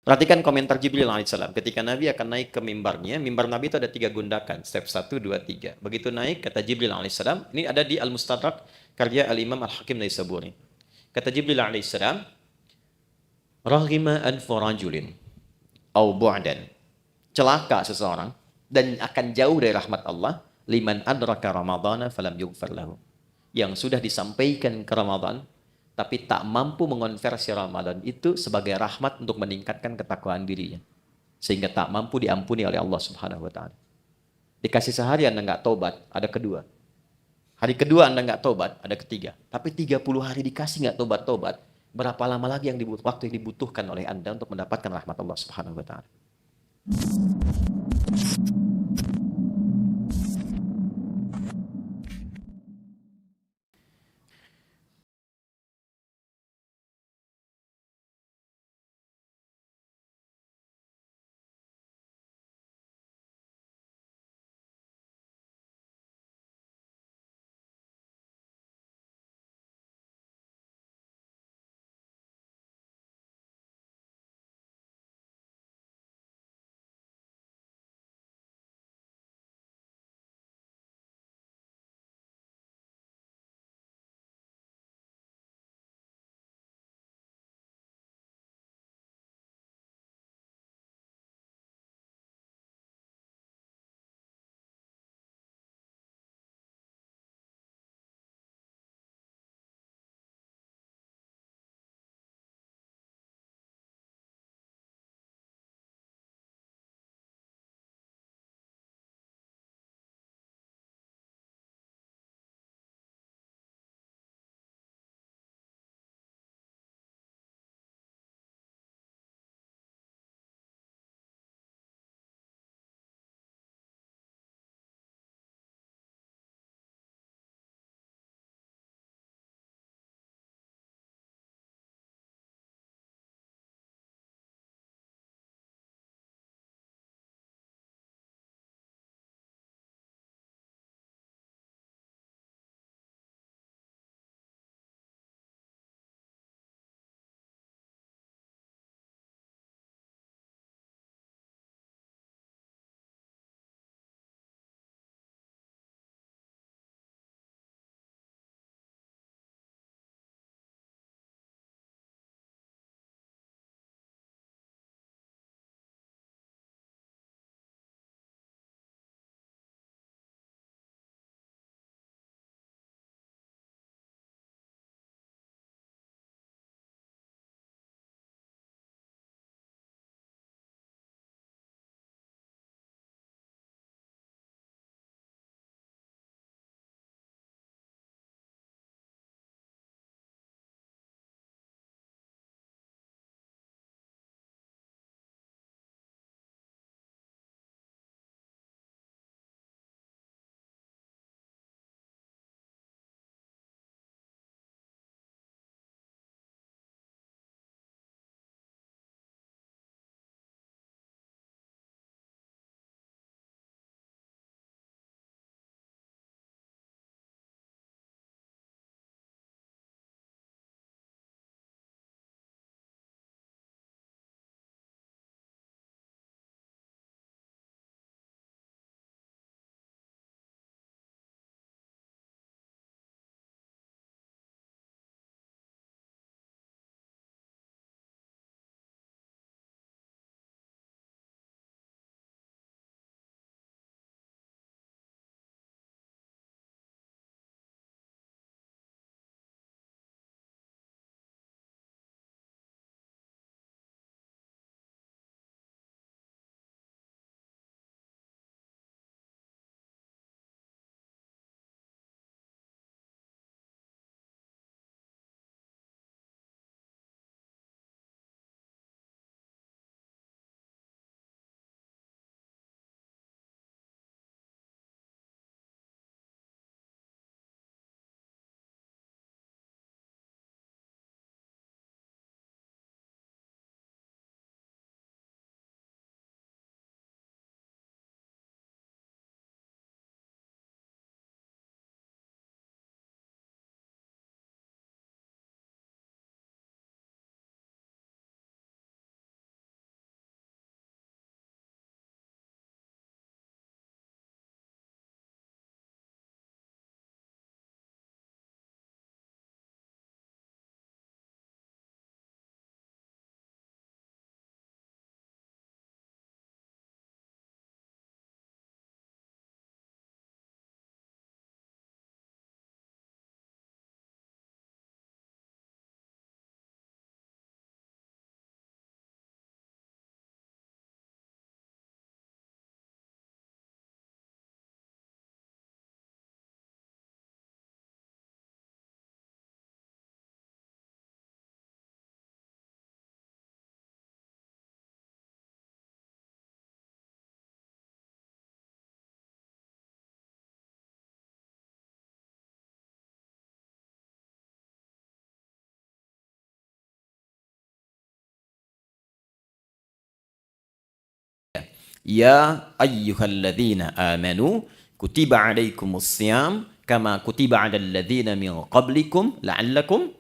Perhatikan komentar Jibril alaihissalam. Ketika Nabi akan naik ke mimbarnya, mimbar Nabi itu ada 3 gundakan. Step 1, 2, 3. Begitu naik, kata Jibril alaihissalam, ini ada di Al-Mustadrak, karya Al-Imam Al-Hakim Naisaburi. Kata Jibril alaihissalam, Raghima anfu rajulin, au bu'dan. Celaka seseorang, dan akan jauh dari rahmat Allah, liman adraka ramadhana falam yughfar lahu. Yang sudah disampaikan ke Ramadan, tapi tak mampu mengonversi Ramadan itu sebagai rahmat untuk meningkatkan ketakwaan dirinya. Sehingga tak mampu diampuni oleh Allah Subhanahu wa Ta'ala. Dikasih sehari Anda nggak tobat, ada kedua. Hari kedua Anda nggak tobat, ada ketiga. Tapi 30 hari dikasih nggak tobat-tobat, berapa lama lagi waktu yang dibutuhkan oleh Anda untuk mendapatkan rahmat Allah Subhanahu wa Ta'ala? Ya ayyuhalladzina amanu kutiba alaikumus syam kama kutiba alal ladzina min qablikum la'allakum.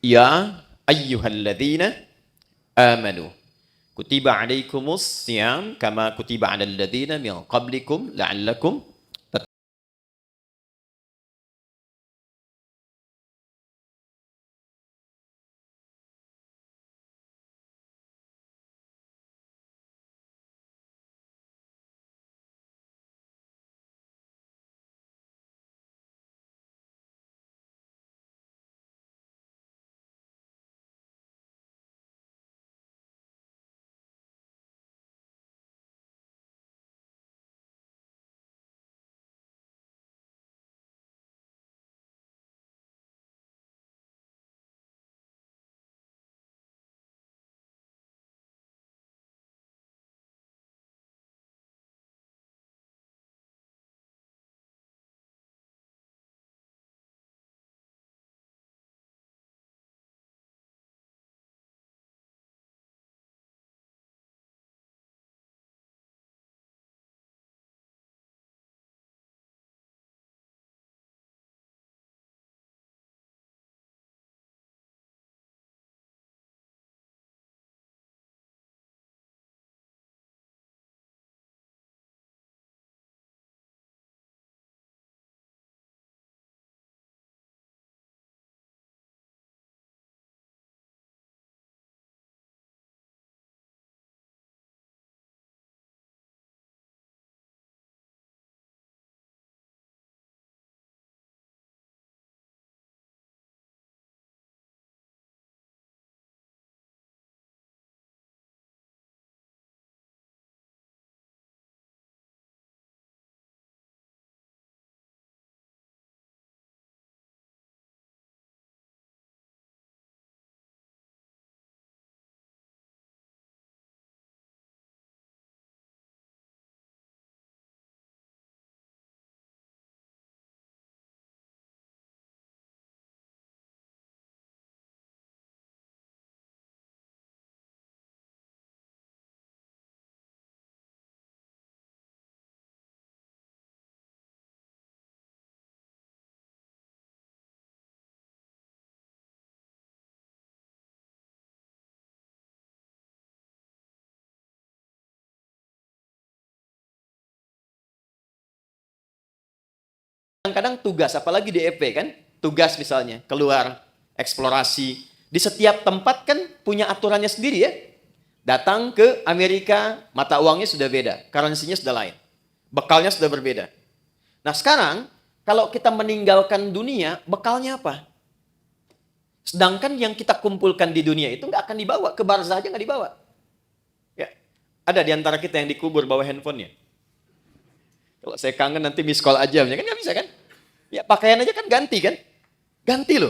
Ya ayyuhalladzina amanu kutiba alaikumus syam kama kutiba alal ladzina min qablikum la'allakum kadang-kadang tugas, apalagi di EP kan, tugas misalnya, keluar, eksplorasi. Di setiap tempat kan punya aturannya sendiri ya. Datang ke Amerika, mata uangnya sudah beda, currency-nya sudah lain. Bekalnya sudah berbeda. Nah sekarang, kalau kita meninggalkan dunia, bekalnya apa? Sedangkan yang kita kumpulkan di dunia itu nggak akan dibawa, ke barzah aja nggak dibawa. Ya, ada di antara kita yang dikubur bawa handphonenya. Kalau saya kangen nanti miss call aja, kan nggak bisa kan? Ya pakaian aja kan ganti kan? Ganti loh.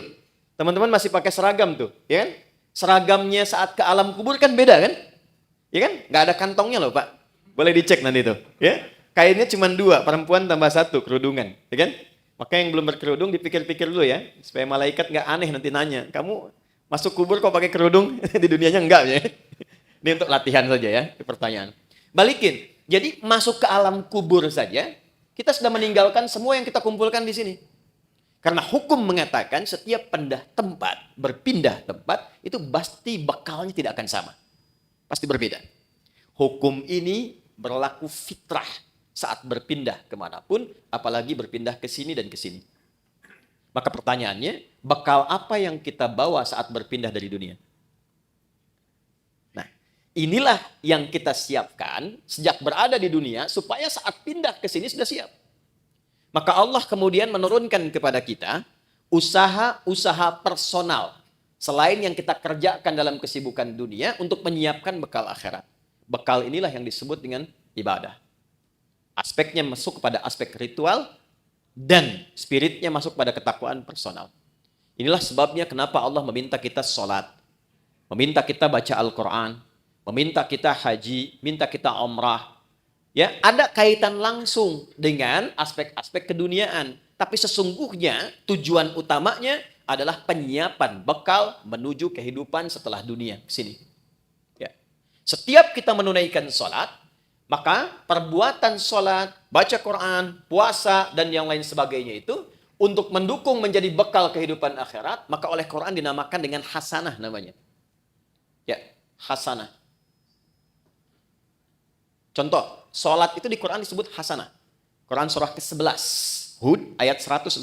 Teman-teman masih pakai seragam tuh, ya kan? Seragamnya saat ke alam kubur kan beda kan? Ya kan? Nggak ada kantongnya loh Pak. Boleh dicek nanti tuh, ya? Kainnya cuma 2, perempuan tambah 1, kerudungan, ya kan? Maka yang belum berkerudung dipikir-pikir dulu ya, supaya malaikat nggak aneh nanti nanya, kamu masuk kubur kok pakai kerudung? Di dunianya enggak ya? Ini untuk latihan saja ya, pertanyaan. Balikin. Jadi masuk ke alam kubur saja, kita sudah meninggalkan semua yang kita kumpulkan di sini. Karena hukum mengatakan setiap berpindah tempat, itu pasti bekalnya tidak akan sama. Pasti berbeda. Hukum ini berlaku fitrah saat berpindah kemanapun, apalagi berpindah ke sini dan ke sini. Maka pertanyaannya, bekal apa yang kita bawa saat berpindah dari dunia? Inilah yang kita siapkan sejak berada di dunia supaya saat pindah ke sini sudah siap. Maka Allah kemudian menurunkan kepada kita usaha-usaha personal selain yang kita kerjakan dalam kesibukan dunia untuk menyiapkan bekal akhirat. Bekal inilah yang disebut dengan ibadah. Aspeknya masuk kepada aspek ritual dan spiritnya masuk pada ketakwaan personal. Inilah sebabnya kenapa Allah meminta kita sholat, meminta kita baca Al-Quran, meminta kita haji, minta kita umrah. Ya, ada kaitan langsung dengan aspek-aspek keduniaan. Tapi sesungguhnya tujuan utamanya adalah penyiapan bekal menuju kehidupan setelah dunia. Sini. Ya. Setiap kita menunaikan sholat, maka perbuatan sholat, baca Quran, puasa, dan yang lain sebagainya itu untuk mendukung menjadi bekal kehidupan akhirat, maka oleh Quran dinamakan dengan hasanah namanya. Ya, hasanah. Contoh, sholat itu di Quran disebut hasanah. Quran surah ke-11, Hud ayat 114.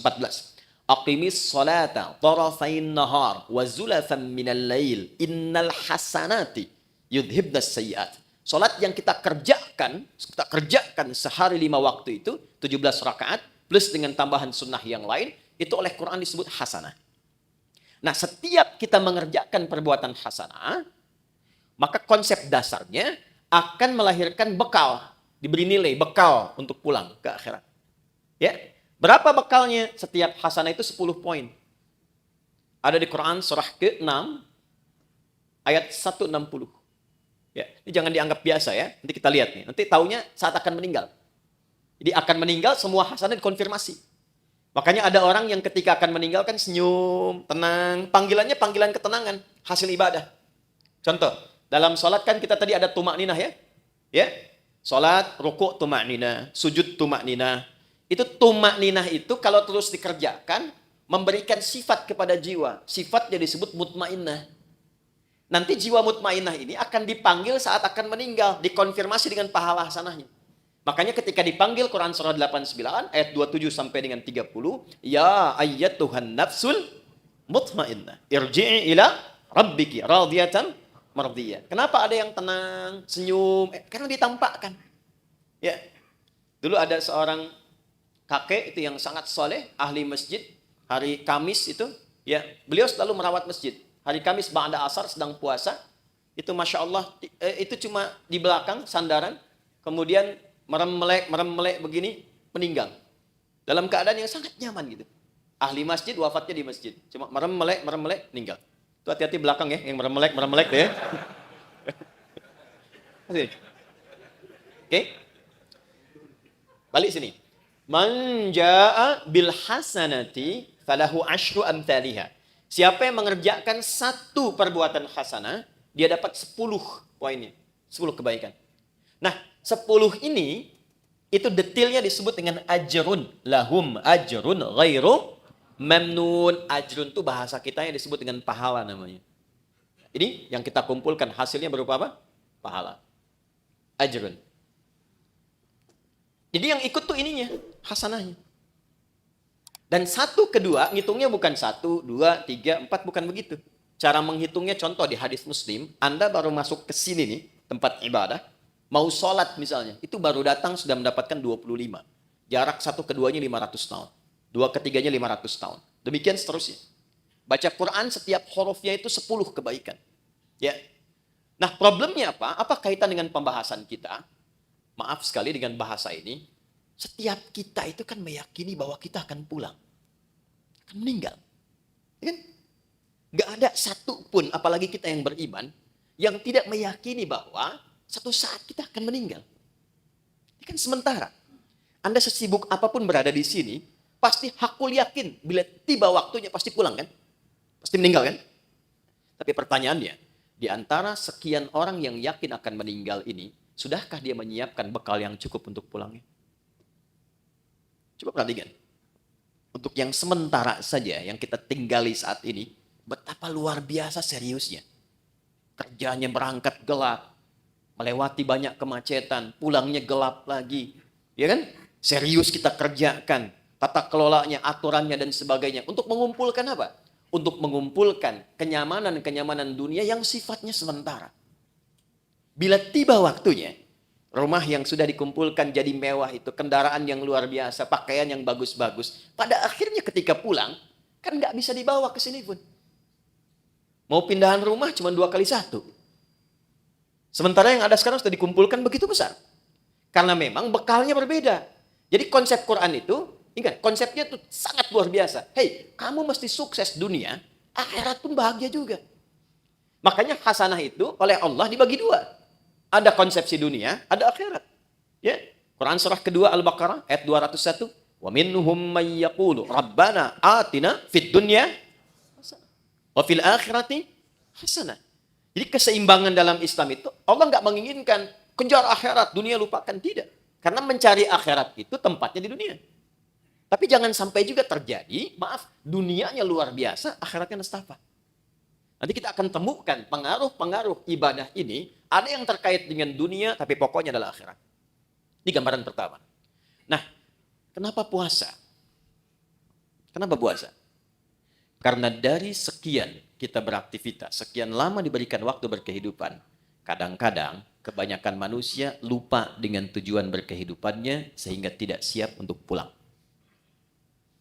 Aqimis sholata tarafain nahar wa zulafan minal lail innal hasanati yudhibnas sayyiat. Sholat yang kita kerjakan sehari 5 waktu itu, 17 rakaat, plus dengan tambahan sunnah yang lain, itu oleh Quran disebut hasanah. Nah, setiap kita mengerjakan perbuatan hasanah, maka konsep dasarnya akan melahirkan bekal, diberi nilai bekal untuk pulang ke akhirat. Ya, berapa bekalnya? Setiap hasanah itu 10 poin. Ada di Quran surah ke-6 ayat 160. Ya, ini jangan dianggap biasa ya. Nanti kita lihat nih. Nanti taunya saat akan meninggal. Jadi akan meninggal semua hasanah dikonfirmasi. Makanya ada orang yang ketika akan meninggal kan senyum, tenang, panggilannya panggilan ketenangan, hasil ibadah. Contoh, dalam sholat kan kita tadi ada tumak ninah ya. Ya. Sholat, rukuk tumak ninah, sujud tumak ninah. Itu tumak ninah itu kalau terus dikerjakan, memberikan sifat kepada jiwa. Sifatnya disebut mutmainnah. Nanti jiwa mutmainnah ini akan dipanggil saat akan meninggal. Dikonfirmasi dengan pahala hasanahnya. Makanya ketika dipanggil Quran surah 89 ayat 27 sampai dengan 30. Ya ayyatuhan nafsul mutmainnah. Irji'i ila rabbiki radiyatan mardiyah. Kenapa ada yang tenang, senyum? Karena ditampakkan. Ya. Dulu ada seorang kakek itu yang sangat soleh, ahli masjid. Hari Kamis itu, ya, beliau selalu merawat masjid. Hari Kamis ba'da asar sedang puasa, itu Masya Allah, itu cuma di belakang sandaran, kemudian merem-melek begini, meninggal. Dalam keadaan yang sangat nyaman gitu. Ahli masjid, wafatnya di masjid. Cuma merem-melek, meninggal. Itu hati-hati belakang ya, yang merem-melek tuh ya. Oke. Balik sini. Man jaa'a bil hasanati falahu asyru amthaliha. Siapa yang mengerjakan 1 perbuatan hasanah, dia dapat 10 poinnya. 10 kebaikan. Nah, 10 ini, itu detailnya disebut dengan ajrun. Lahum ajrun ghairu mamnun. Ajrun itu bahasa kita yang disebut dengan pahala namanya. Ini yang kita kumpulkan hasilnya berupa apa? Pahala. Ajrun. Jadi yang ikut tuh ininya, hasanahnya. Dan 1, 2, ngitungnya bukan 1, 2, 3, 4, bukan begitu. Cara menghitungnya contoh di hadis Muslim, Anda baru masuk ke sini nih, tempat ibadah, mau sholat misalnya, itu baru datang sudah mendapatkan 25. Jarak 1 ke 2-nya 500 tahun. 2 ke 3-nya 500 tahun. Demikian seterusnya. Baca Quran setiap hurufnya itu 10 kebaikan. Ya. Nah, problemnya apa? Apa kaitan dengan pembahasan kita? Maaf sekali dengan bahasa ini. Setiap kita itu kan meyakini bahwa kita akan pulang. Akan meninggal. Ya kan? Gak ada satu pun, apalagi kita yang beriman, yang tidak meyakini bahwa satu saat kita akan meninggal. Ini kan sementara. Anda sesibuk apapun berada di sini, pasti hakul yakin bila tiba waktunya pasti pulang kan? Pasti meninggal kan? Tapi pertanyaannya, di antara sekian orang yang yakin akan meninggal ini, sudahkah dia menyiapkan bekal yang cukup untuk pulangnya? Coba perhatikan. Untuk yang sementara saja, yang kita tinggali saat ini, betapa luar biasa seriusnya. Kerjanya berangkat gelap, melewati banyak kemacetan, pulangnya gelap lagi. Ya kan? Serius kita kerjakan, tata kelolanya, aturannya, dan sebagainya. Untuk mengumpulkan apa? Untuk mengumpulkan kenyamanan-kenyamanan dunia yang sifatnya sementara. Bila tiba waktunya, rumah yang sudah dikumpulkan jadi mewah itu, kendaraan yang luar biasa, pakaian yang bagus-bagus. Pada akhirnya ketika pulang, kan nggak bisa dibawa ke sini pun. Mau pindahan rumah cuma 2x1. Sementara yang ada sekarang sudah dikumpulkan begitu besar. Karena memang bekalnya berbeda. Jadi konsep Quran itu, ingat, konsepnya itu sangat luar biasa. Hei, kamu mesti sukses dunia, akhirat pun bahagia juga. Makanya hasanah itu oleh Allah dibagi 2. Ada konsepsi dunia, ada akhirat. Ya. Quran surah kedua Al-Baqarah ayat 201. Wa minhum may yaqulu rabbana atina fid dunya hasanah wa fil akhirati hasanah. Jadi keseimbangan dalam Islam itu Allah nggak menginginkan kejar akhirat, dunia lupakan, tidak. Karena mencari akhirat itu tempatnya di dunia. Tapi jangan sampai juga terjadi, maaf, dunianya luar biasa, akhiratnya nestapa. Nanti kita akan temukan pengaruh-pengaruh ibadah ini, ada yang terkait dengan dunia, tapi pokoknya adalah akhirat. Ini gambaran pertama. Nah, kenapa puasa? Kenapa puasa? Karena dari sekian kita beraktivitas, sekian lama diberikan waktu berkehidupan, kadang-kadang kebanyakan manusia lupa dengan tujuan berkehidupannya sehingga tidak siap untuk pulang.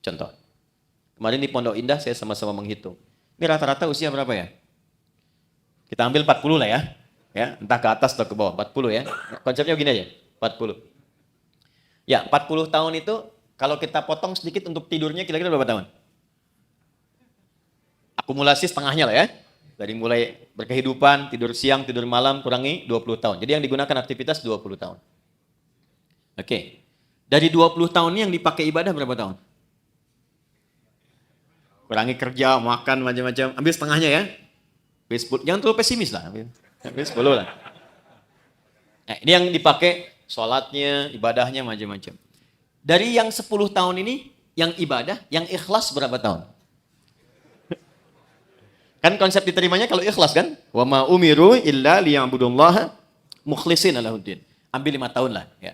Contoh, kemarin di Pondok Indah saya sama-sama menghitung. Ini rata-rata usia berapa ya? Kita ambil 40 lah ya. Ya, entah ke atas atau ke bawah, 40 ya. Konsepnya begini aja, 40. Ya, 40 tahun itu kalau kita potong sedikit untuk tidurnya kira-kira berapa tahun? Akumulasi setengahnya lah ya. Dari mulai berkehidupan, tidur siang, tidur malam, kurangi 20 tahun. Jadi yang digunakan aktivitas 20 tahun. Oke. Dari 20 tahun ini yang dipakai ibadah berapa tahun? Kurangi kerja, makan, macam-macam. Ambil setengahnya ya. Jangan terlalu pesimis lah. Ambil 10 lah. Nah, ini yang dipakai sholatnya, ibadahnya, macam-macam. Dari yang 10 tahun ini, yang ibadah, yang ikhlas berapa tahun? Kan konsep diterimanya kalau ikhlas kan? Wa ma umiru illa liya'budullaha mukhlishina lahuddin. Ambil 5 tahun lah ya.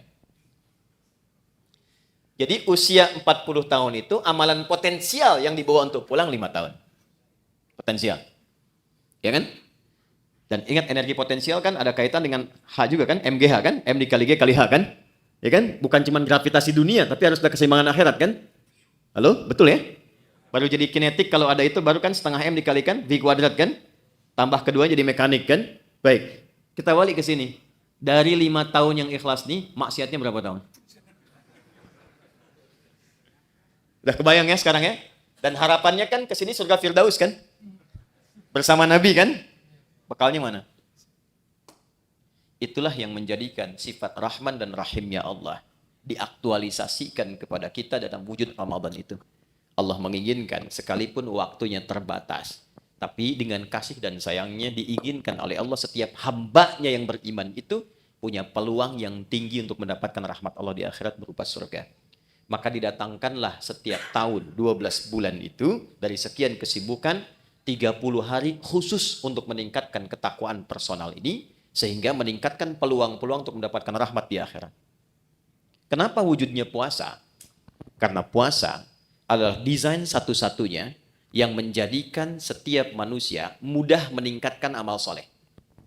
Jadi usia 40 tahun itu amalan potensial yang dibawa untuk pulang 5 tahun. Potensial. Ya kan? Dan ingat energi potensial kan ada kaitan dengan H juga kan? MGH kan? M dikali G kali H kan? Ya kan? Bukan cuma gravitasi dunia, tapi harus ada keseimbangan akhirat kan? Halo? Betul ya? Baru jadi kinetik kalau ada itu baru kan setengah M dikalikan V kuadrat kan? Tambah kedua jadi mekanik kan? Baik. Kita balik ke sini. Dari 5 tahun yang ikhlas nih, maksiatnya berapa tahun? Udah kebayang ya sekarang ya? Dan harapannya kan ke sini surga Firdaus kan? Bersama Nabi kan? Bekalnya mana? Itulah yang menjadikan sifat Rahman dan Rahimnya Allah diaktualisasikan kepada kita dalam wujud Ramadan itu. Allah menginginkan sekalipun waktunya terbatas, tapi dengan kasih dan sayangnya diinginkan oleh Allah setiap hambanya yang beriman itu punya peluang yang tinggi untuk mendapatkan rahmat Allah di akhirat berupa surga. Maka didatangkanlah setiap tahun 12 bulan itu dari sekian kesibukan 30 hari khusus untuk meningkatkan ketakwaan personal ini sehingga meningkatkan peluang-peluang untuk mendapatkan rahmat di akhirat. Kenapa wujudnya puasa? Karena puasa adalah desain satu-satunya yang menjadikan setiap manusia mudah meningkatkan amal soleh.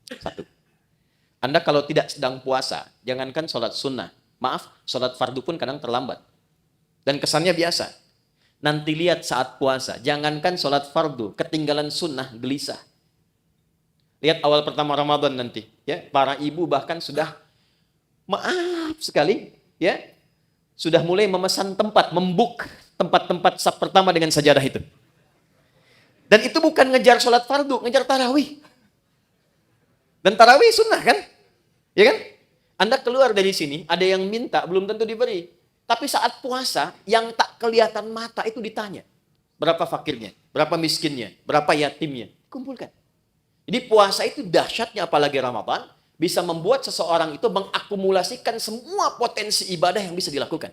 Satu. Anda kalau tidak sedang puasa, jangankan sholat sunnah. Maaf, sholat fardu pun kadang terlambat. Dan kesannya biasa. Nanti lihat saat puasa, jangankan sholat fardu, ketinggalan sunnah, gelisah. Lihat awal pertama Ramadan nanti. Ya, para ibu bahkan sudah, maaf sekali, ya, sudah mulai memesan tempat, membuk tempat-tempat saf pertama dengan sajadah itu. Dan itu bukan ngejar sholat fardu, ngejar tarawih. Dan tarawih sunnah kan? Ya kan? Anda keluar dari sini, ada yang minta, belum tentu diberi. Tapi saat puasa, yang tak kelihatan mata itu ditanya. Berapa fakirnya? Berapa miskinnya? Berapa yatimnya? Kumpulkan. Jadi puasa itu dahsyatnya, apalagi Ramadan, bisa membuat seseorang itu mengakumulasikan semua potensi ibadah yang bisa dilakukan.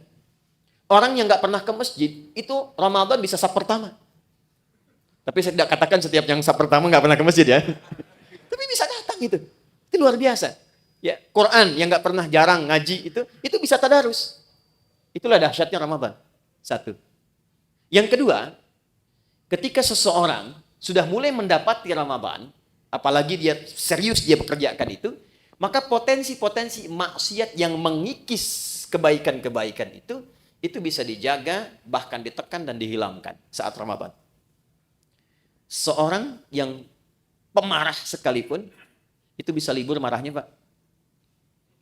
Orang yang nggak pernah ke masjid, itu Ramadan bisa saf pertama. Tapi saya tidak katakan setiap yang saf pertama nggak pernah ke masjid ya. Tapi bisa datang itu. Itu luar biasa. Ya, Quran yang nggak pernah jarang ngaji itu bisa tadarus. Itulah dahsyatnya Ramadan. Satu. Yang kedua, ketika seseorang sudah mulai mendapati Ramadan, apalagi dia serius dia bekerjakan maka potensi-potensi maksiat yang mengikis kebaikan-kebaikan itu bisa dijaga, bahkan ditekan dan dihilangkan saat Ramadan. Seorang yang pemarah sekalipun, itu bisa libur marahnya, Pak.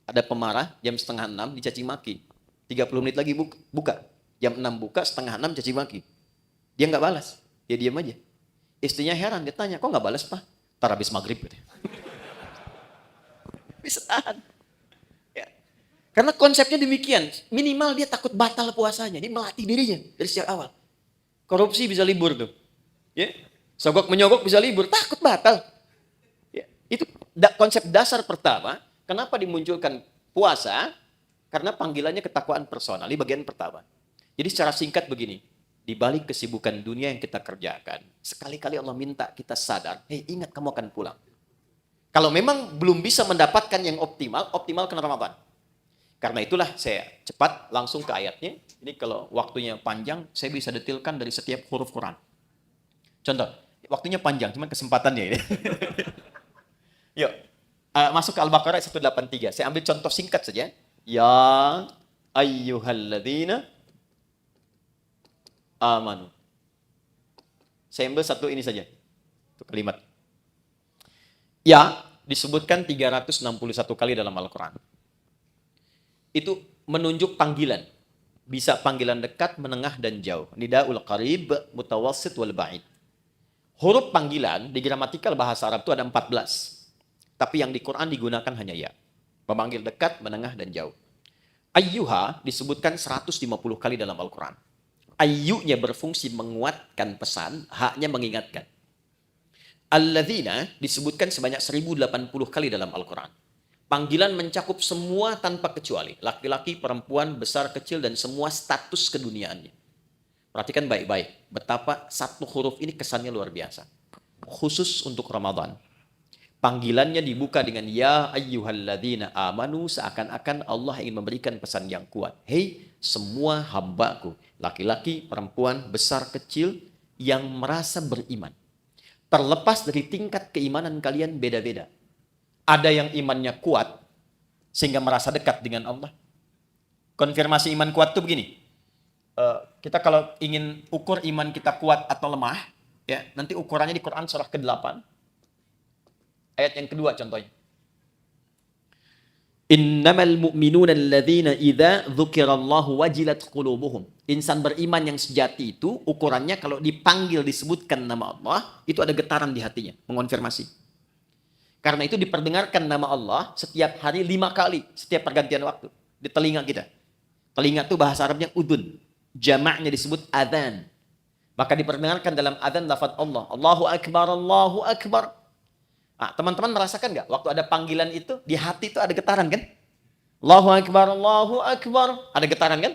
Ada pemarah, jam 5:30 dicaci maki. 30 menit lagi buka. Jam 6 buka, 5:30 caci maki. Dia nggak balas. Dia diam aja. Istrinya heran, dia tanya, kok nggak balas, Pak? Ntar habis maghrib. Bisa tahan. Ya. Karena konsepnya demikian. Minimal dia takut batal puasanya. Dia melatih dirinya dari sejak awal. Korupsi bisa libur tuh. Ya. Sogok menyogok bisa libur. Takut batal. Ya. Itu konsep dasar pertama. Kenapa dimunculkan puasa? Karena panggilannya ketakwaan personal, di bagian pertama. Jadi secara singkat begini, di balik kesibukan dunia yang kita kerjakan, sekali-kali Allah minta kita sadar, ingat kamu akan pulang. Kalau memang belum bisa mendapatkan yang optimal, optimalkan Ramadan. Karena itulah saya cepat langsung ke ayatnya. Jadi kalau waktunya panjang, saya bisa detilkan dari setiap huruf Quran. Contoh, waktunya panjang, cuman kesempatannya ini. Yuk, masuk ke Al-Baqarah 183. Saya ambil contoh singkat saja. Ya ayyuhalladzina amanu. Saya ambil satu ini saja. Itu kalimat. Ya disebutkan 361 kali dalam Al-Quran. Itu menunjuk panggilan. Bisa panggilan dekat, menengah, dan jauh. Nidaul qarib, mutawassit, wal ba'id. Huruf panggilan di gramatikal bahasa Arab itu ada 14. Tapi yang di Quran digunakan hanya ya. Pemanggil dekat, menengah, dan jauh. Ayyuha disebutkan 150 kali dalam Al-Quran. Ayyunya berfungsi menguatkan pesan, haknya mengingatkan. Alladzina disebutkan sebanyak 1080 kali dalam Al-Quran. Panggilan mencakup semua tanpa kecuali. Laki-laki, perempuan, besar, kecil, dan semua status keduniaannya. Perhatikan baik-baik. Betapa satu huruf ini kesannya luar biasa. Khusus untuk Ramadan. Panggilannya dibuka dengan ya ayyuhalladzina amanu, seakan-akan Allah ingin memberikan pesan yang kuat. Hei semua hambaku, laki-laki, perempuan, besar, kecil yang merasa beriman. Terlepas dari tingkat keimanan kalian beda-beda. Ada yang imannya kuat sehingga merasa dekat dengan Allah. Konfirmasi iman kuat itu begini. Kita kalau ingin ukur iman kita kuat atau lemah, ya nanti ukurannya di Quran surah ke-8. Ayat yang kedua contohnya. Innamal mu'minuna alladzina idza dzukirallahu wajilat qulubuhum. Insan beriman yang sejati itu ukurannya kalau dipanggil disebutkan nama Allah, itu ada getaran di hatinya, mengonfirmasi. Karena itu diperdengarkan nama Allah setiap hari 5 kali, setiap pergantian waktu di telinga kita. Telinga itu bahasa Arabnya udun. Jamaknya disebut adzan. Maka diperdengarkan dalam adzan lafaz Allah. Allahu akbar, Allahu akbar. Nah, teman-teman merasakan nggak? Waktu ada panggilan itu, di hati itu ada getaran kan? Allahu akbar, Allahu akbar. Ada getaran kan?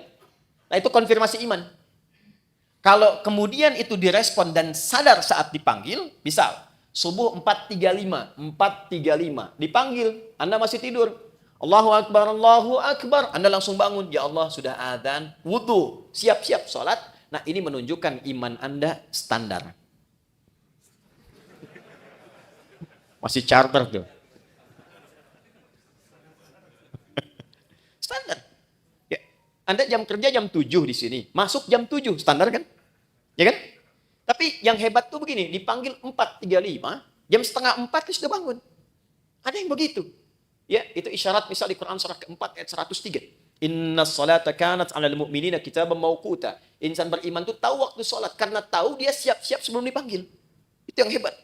Nah, itu konfirmasi iman. Kalau kemudian itu direspon dan sadar saat dipanggil, misal, subuh 4.35, dipanggil, Anda masih tidur. Allahu akbar, Allahu akbar. Anda langsung bangun. Ya Allah, sudah adzan, wudu, siap-siap sholat. Nah, ini menunjukkan iman Anda standar. Masih charter tuh. Standar. Ya. Anda jam kerja jam 7 di sini. Masuk jam 7. Standar kan? Ya kan? Tapi yang hebat tuh begini. Dipanggil 4.35. Jam setengah 4 dia sudah bangun. Ada yang begitu. Ya, itu isyarat misal di Quran surah keempat ayat 103. Inna salata kanat 'alal mu'minina kitaban mauquta. Insan beriman tuh tahu waktu sholat. Karena tahu dia siap-siap sebelum dipanggil. Itu yang hebat.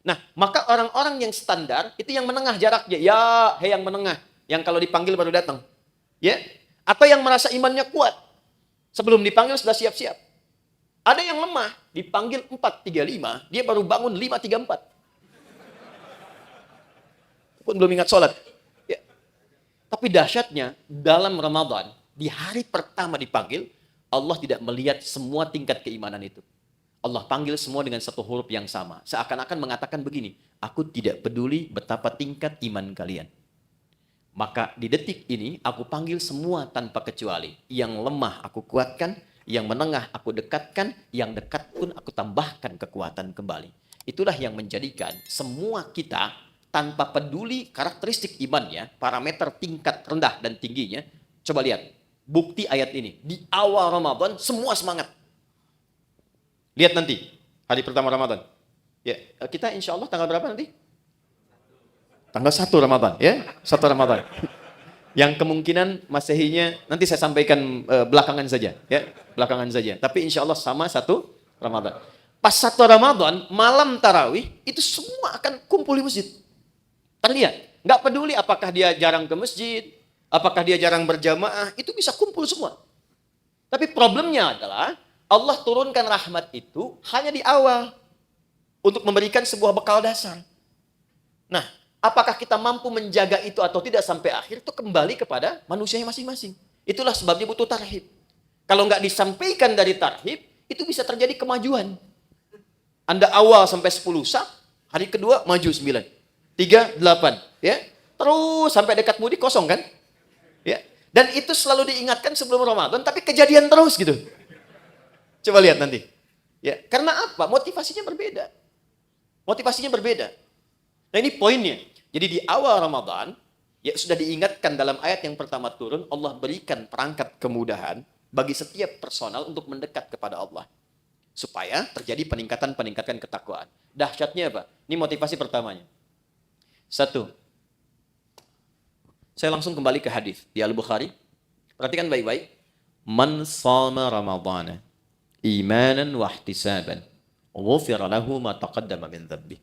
Nah, maka orang-orang yang standar, itu yang menengah jaraknya. Ya, yang menengah. Yang kalau dipanggil baru datang. Ya, atau yang merasa imannya kuat. Sebelum dipanggil sudah siap-siap. Ada yang lemah, dipanggil 4.35, dia baru bangun 5.34. Pun belum ingat sholat. Ya. Tapi dahsyatnya, dalam Ramadan, di hari pertama dipanggil, Allah tidak melihat semua tingkat keimanan itu. Allah panggil semua dengan satu huruf yang sama. Seakan-akan mengatakan begini, aku tidak peduli betapa tingkat iman kalian. Maka di detik ini, aku panggil semua tanpa kecuali. Yang lemah aku kuatkan, yang menengah aku dekatkan, yang dekat pun aku tambahkan kekuatan kembali. Itulah yang menjadikan semua kita, tanpa peduli karakteristik imannya, parameter tingkat rendah dan tingginya. Coba lihat, bukti ayat ini. Di awal Ramadan, semua semangat. Lihat nanti, hari pertama Ramadan. Ya, kita insya Allah tanggal berapa nanti? Tanggal 1 Ramadan, ya. 1 Ramadan. Yang kemungkinan Masehinya nanti saya sampaikan belakangan saja, ya. Belakangan saja. Tapi insya Allah sama 1 Ramadan. Pas 1 Ramadan, malam tarawih, itu semua akan kumpul di masjid. Terlihat. Nggak peduli apakah dia jarang ke masjid, apakah dia jarang berjamaah, itu bisa kumpul semua. Tapi problemnya adalah, Allah turunkan rahmat itu hanya di awal untuk memberikan sebuah bekal dasar. Nah, apakah kita mampu menjaga itu atau tidak sampai akhir itu kembali kepada manusia masing-masing. Itulah sebabnya butuh tarhib. Kalau nggak disampaikan dari tarhib, itu bisa terjadi kemajuan. Anda awal sampai 10 sak, hari kedua maju 9, 3, 8, ya. Terus sampai dekat mudik kosong kan? Ya. Dan itu selalu diingatkan sebelum Ramadan, tapi kejadian terus gitu. Coba lihat nanti. Ya, karena apa? Motivasinya berbeda. Motivasinya berbeda. Nah, ini poinnya. Jadi di awal Ramadan, ya sudah diingatkan dalam ayat yang pertama turun, Allah berikan perangkat kemudahan bagi setiap personal untuk mendekat kepada Allah. Supaya terjadi peningkatan ketakwaan. Dahsyatnya apa? Ini motivasi pertamanya. 1. Saya langsung kembali ke hadis di Al-Bukhari. Perhatikan baik-baik. Man shama Ramadhana imanan wa ihtisaban ghufira lahu ma taqaddama min dhanbi.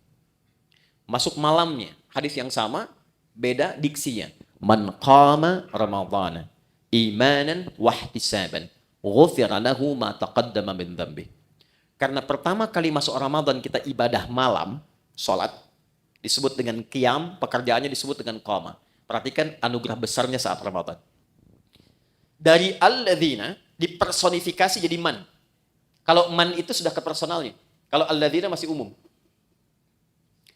Masuk malamnya, hadis yang sama, beda diksinya. Man qama Ramadhana imanan wa ihtisaban ghufira lahu ma taqaddama min dhanbi. Karena pertama kali masuk Ramadan kita ibadah malam, salat, disebut dengan qiyam, pekerjaannya disebut dengan qama. Perhatikan anugerah besarnya saat Ramadan. Dari alladzina dipersonifikasi jadi man. Kalau man itu sudah ke personalnya. Kalau alladzina masih umum.